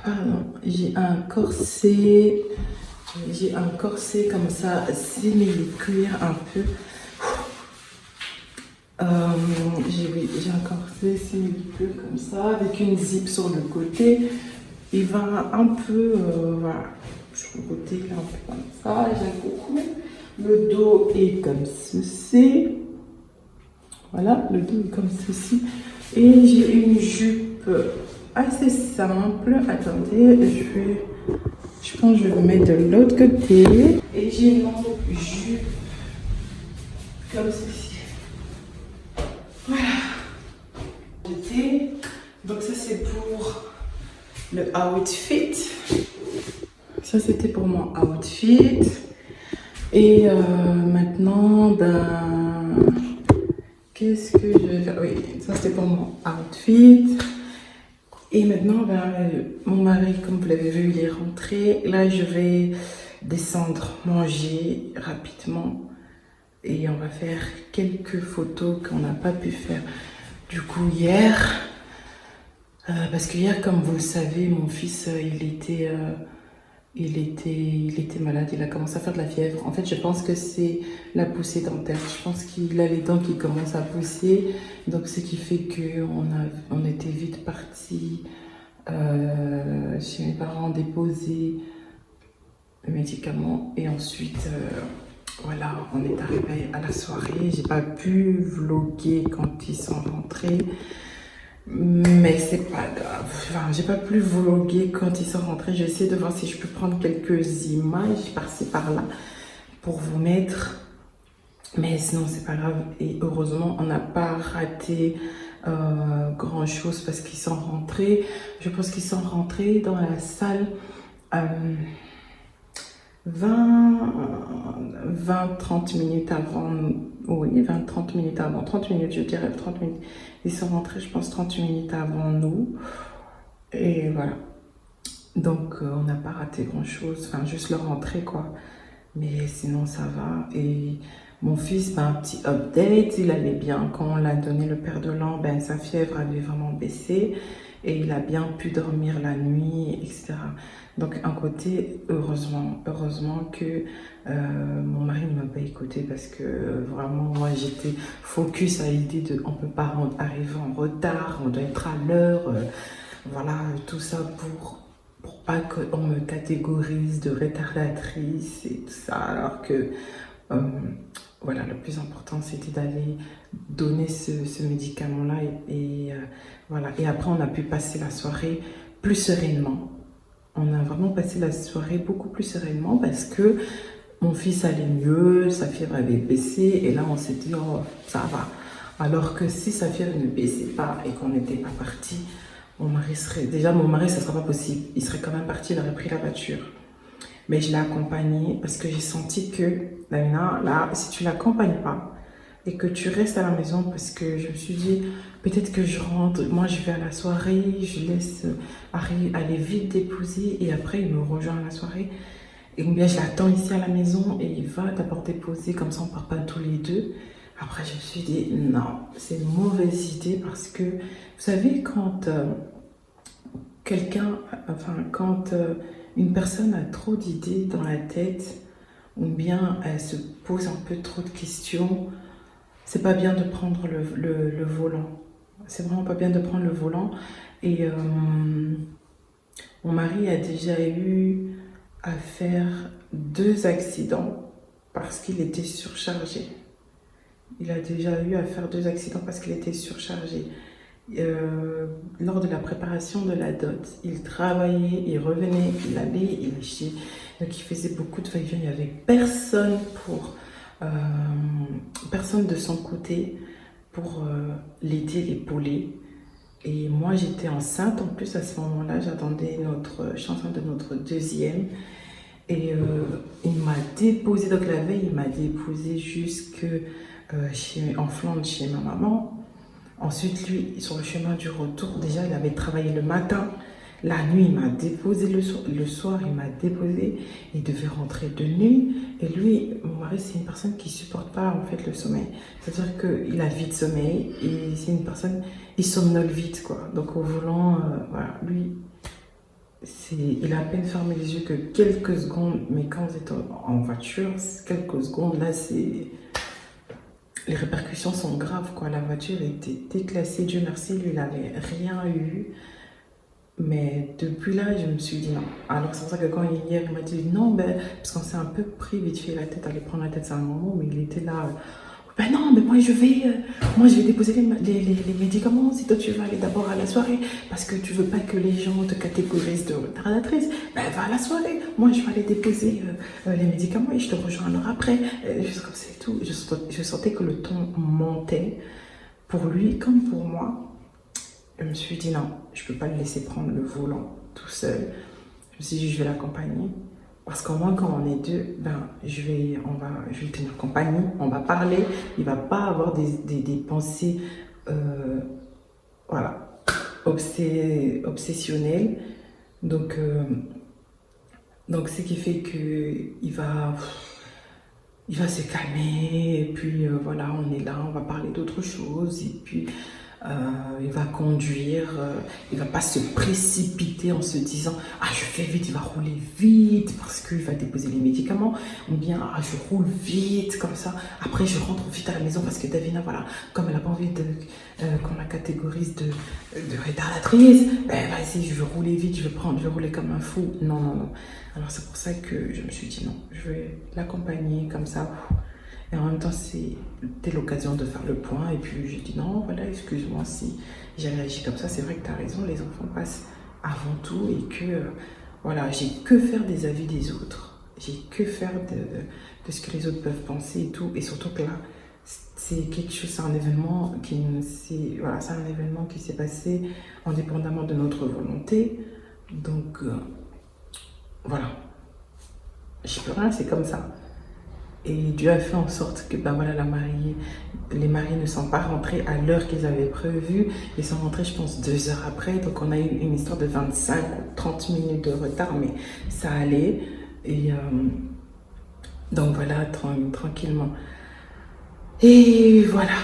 pardon. J'ai un corset. J'ai un corset comme ça, simili-cuir un peu. J'ai un corset simili-cuir comme ça, avec une zip sur le côté. Il va un peu, voilà, sur le côté, là, un peu comme ça. J'aime beaucoup. Le dos est comme ceci. Voilà, le dos est comme ceci. Et j'ai une jupe assez simple. Attendez, je pense que je vais me mettre de l'autre côté. Et j'ai une autre jupe comme ceci. Voilà. Donc ça c'est pour le outfit. Ça c'était pour mon outfit. Et maintenant, qu'est-ce que je vais faire? Oui, ça c'était pour mon outfit. Et maintenant, mon mari, comme vous l'avez vu, il est rentré. Là, je vais descendre, manger rapidement. Et on va faire quelques photos qu'on n'a pas pu faire du coup hier. Parce que hier, comme vous le savez, mon fils, il était malade. Il a commencé à faire de la fièvre. En fait, je pense que c'est la poussée dentaire. Je pense qu'il a les dents qui commencent à pousser. Donc, ce qui fait qu'on était vite parti chez mes parents déposer le médicament. Et ensuite, voilà, on est arrivé à la soirée. J'ai pas pu vlogger quand ils sont rentrés. Mais c'est pas grave. Enfin, j'ai pas pu vlogger quand ils sont rentrés. J'ai essayé de voir si je peux prendre quelques images par-ci par-là pour vous mettre. Mais sinon, c'est pas grave. Et heureusement, on n'a pas raté grand chose parce qu'ils sont rentrés. Je pense qu'ils sont rentrés dans la salle 20-30 minutes avant. Oui, 20-30 minutes avant. 30 minutes, je dirais 30 minutes. Ils sont rentrés, je pense, 30 minutes avant nous. Et voilà. Donc, on n'a pas raté grand-chose. Enfin, juste leur rentrée, quoi. Mais sinon, ça va. Et mon fils, un petit update. Il allait bien. Quand on l'a donné le père de l'an, sa fièvre avait vraiment baissé. Et il a bien pu dormir la nuit, etc. Donc, un côté, heureusement que mon mari ne m'a pas écouté parce que vraiment, moi, j'étais focus à l'idée de on ne peut pas arriver en retard, on doit être à l'heure. Voilà, tout ça pour pas qu'on me catégorise de retardatrice et tout ça. Alors que, voilà, le plus important, c'était d'aller donner ce médicament-là. Voilà. Et après, on a pu passer la soirée plus sereinement. On a vraiment passé la soirée beaucoup plus sereinement parce que mon fils allait mieux, sa fièvre avait baissé et là on s'est dit oh ça va. Alors que si sa fièvre ne baissait pas et qu'on n'était pas parti, mon mari serait... Déjà, mon mari, ça ne sera pas possible. Il serait quand même parti, il aurait pris la voiture. Mais je l'ai accompagné parce que j'ai senti que, Davina, là, si tu ne l'accompagnes pas et que tu restes à la maison, parce que je me suis dit, peut-être que je rentre, moi je vais à la soirée, je laisse Harry aller vite déposer et après il me rejoint à la soirée. Et bien je l'attends ici à la maison et il va d'abord déposer, comme ça on ne part pas tous les deux. Après je me suis dit, non, c'est une mauvaise idée parce que, vous savez, quand une personne a trop d'idées dans la tête, ou bien elle se pose un peu trop de questions, c'est pas bien de prendre le volant. C'est vraiment pas bien de prendre le volant. Et mon mari a déjà eu à faire 2 accidents parce qu'il était surchargé. Il a déjà eu à faire 2 accidents parce qu'il était surchargé. Lors de la préparation de la dot, il travaillait, il revenait, il allait, il achetait. Donc il faisait beaucoup de va-et-vient. Il n'y avait personne personne de son côté pour l'aider, l'épauler. Et moi j'étais enceinte en plus à ce moment-là, j'attendais notre chanson de notre 2e. Et il m'a déposé, donc la veille il m'a déposé jusque en Flandre chez ma maman. Ensuite lui, sur le chemin du retour, déjà il avait travaillé le matin. La nuit, il m'a déposé, le soir, il m'a déposé. Il devait rentrer de nuit. Et lui, mon mari, c'est une personne qui ne supporte pas en fait le sommeil. C'est-à-dire qu'il a vite sommeil et c'est une personne, il somnole vite quoi. Donc au volant, voilà, lui, il a à peine fermé les yeux que quelques secondes. Mais quand vous êtes en voiture, quelques secondes, là, les répercussions sont graves quoi. La voiture était déclassée, Dieu merci, lui, il n'avait rien eu. Mais depuis là, je me suis dit non. Alors c'est pour ça que quand hier, il m'a dit non, parce qu'on s'est un peu pris vite fait la tête, aller prendre la tête, c'est un moment, mais il était là. Ben non, mais moi je vais déposer les médicaments. Si toi tu veux aller d'abord à la soirée, parce que tu veux pas que les gens te catégorisent de retardatrice, ben va à la soirée. Moi je vais aller déposer les médicaments et je te rejoins l'heure après. Juste comme c'est tout. Je sentais que le ton montait pour lui comme pour moi. Je me suis dit non, je ne peux pas le laisser prendre le volant tout seul. Je me suis dit je vais l'accompagner. Parce qu'au moins quand on est deux, je vais lui tenir compagnie, on va parler. Il ne va pas avoir des pensées voilà, obsessionnelles. Donc ce qui fait qu'il va se calmer. Et puis voilà, on est là, on va parler d'autre chose. Et puis... il va conduire, il va pas se précipiter en se disant ah je fais vite, il va rouler vite parce qu'il va déposer les médicaments, ou bien ah je roule vite comme ça, après je rentre vite à la maison parce que Davina voilà, comme elle a pas envie qu'on la catégorise de retardatrice, vas-y je vais rouler vite, je vais rouler comme un fou. Non. Alors c'est pour ça que je me suis dit non, je vais l'accompagner comme ça. Et en même temps, c'était l'occasion de faire le point. Et puis, j'ai dit non, voilà, excuse-moi si j'ai réagi comme ça. C'est vrai que tu as raison, les enfants passent avant tout. Et que, voilà, j'ai que faire des avis des autres. J'ai que faire de ce que les autres peuvent penser et tout. Et surtout que là, c'est quelque chose, c'est un événement qui s'est passé indépendamment de notre volonté. Donc, voilà. J'y peux rien, c'est comme ça. Et Dieu a fait en sorte que voilà, les mariés ne sont pas rentrés à l'heure qu'ils avaient prévue. Ils sont rentrés, je pense, 2 heures après. Donc on a eu une histoire de 25 ou 30 minutes de retard, mais ça allait. Et donc voilà, tranquillement. Et voilà.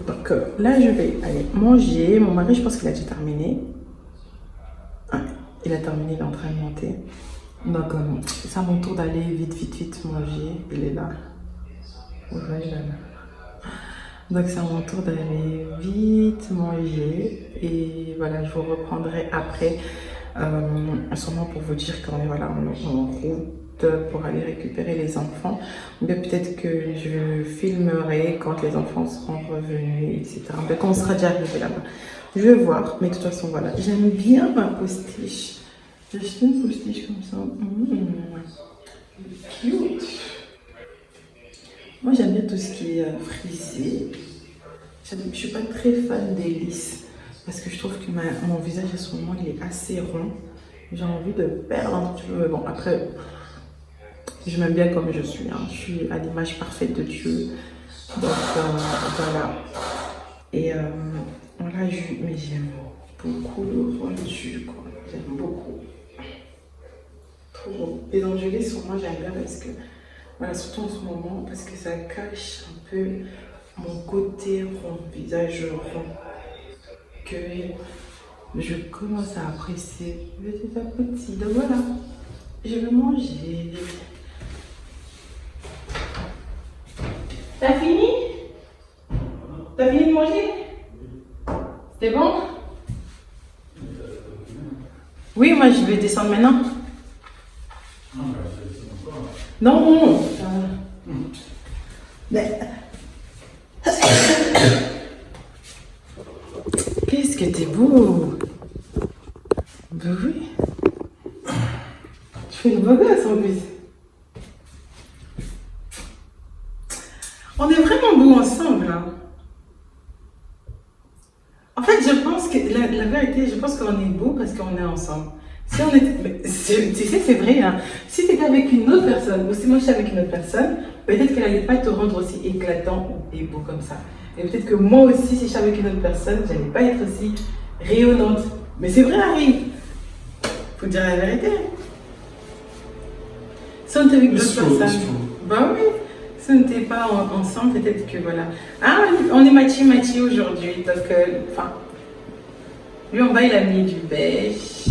Donc là, je vais aller manger. Mon mari, je pense qu'il a déjà terminé. Il a terminé, il est en train de monter. Donc c'est à mon tour d'aller vite manger. Il est là. Donc c'est à mon tour d'aller vite manger. Et voilà, je vous reprendrai après. Sûrement pour vous dire qu'on est voilà, en route pour aller récupérer les enfants. Mais peut-être que je filmerai quand les enfants seront revenus, etc. Donc on sera déjà arrivé là-bas. Je vais voir. Mais de toute façon, voilà. J'aime bien ma postiche. J'ai acheté une postiche comme ça. Cute. Moi, j'aime bien tout ce qui est frisé. Je ne suis pas très fan des lisses. parce que je trouve que mon visage à ce moment il est assez rond. J'ai envie de perdre un petit peu. Bon, après, je m'aime bien comme je suis. Hein. Je suis à l'image parfaite de Dieu. Donc, voilà. Et voilà, mais j'aime beaucoup le rendu, quoi. J'aime beaucoup. Trop beau. Et donc, je l'ai sur moi, j'aime bien parce que, voilà, surtout en ce moment, parce que ça cache un peu mon côté rond, visage rond. Que je commence à apprécier petit à petit. Donc voilà, je vais manger. T'as fini? T'as fini de manger? C'est bon? Oui, moi je vais descendre maintenant. Non. Mais... Qu'est-ce que t'es beau! Ben oui. Tu fais le beau gosse en plus. On est vraiment beaux ensemble. Hein. En fait, je pense que la vérité, je pense qu'on est beaux parce qu'on est ensemble. Si on était, tu sais, c'est vrai. Hein. Si tu étais avec une autre personne ou si moi je suis avec une autre personne, peut-être qu'elle n'allait pas te rendre aussi éclatant et beau comme ça. Et peut-être que moi aussi, si je suis avec une autre personne, je n'allais pas être aussi rayonnante. Mais c'est vrai, Harry. Faut dire la vérité. Si on était avec d'autres personnes. Bah oui. Si on n'était pas ensemble, peut-être que voilà. Ah, on est matchy aujourd'hui. Donc, enfin. Lui en bas, il a mis du beige.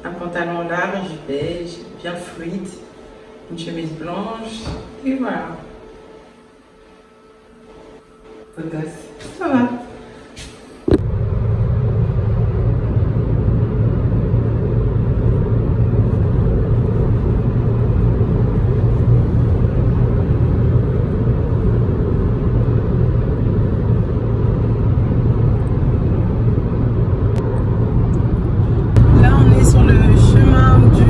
Un pantalon large, beige, bien fluide. Une chemise blanche. Et voilà. Ça va. Là, on est sur le chemin du...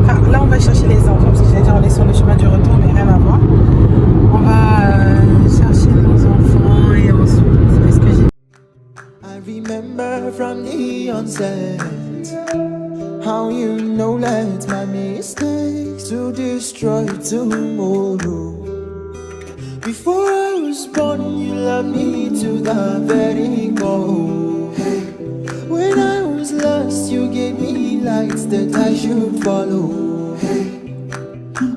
Enfin, là, on va chercher les enfants, parce que j'allais dire on est sur le chemin du retour, mais rien à voir. On va chercher nos enfants et ensuite, est-ce que j'ai... I remember from the onset how you know let my mistakes to destroy tomorrow. Before I was born, you loved me to the very core. Hey, when I was lost, you gave me lights that I should follow. Hey,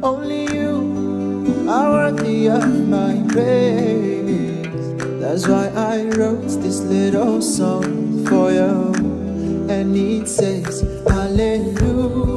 only you are worthy of my praise. That's why I wrote this little song for you. And it says, Hallelujah.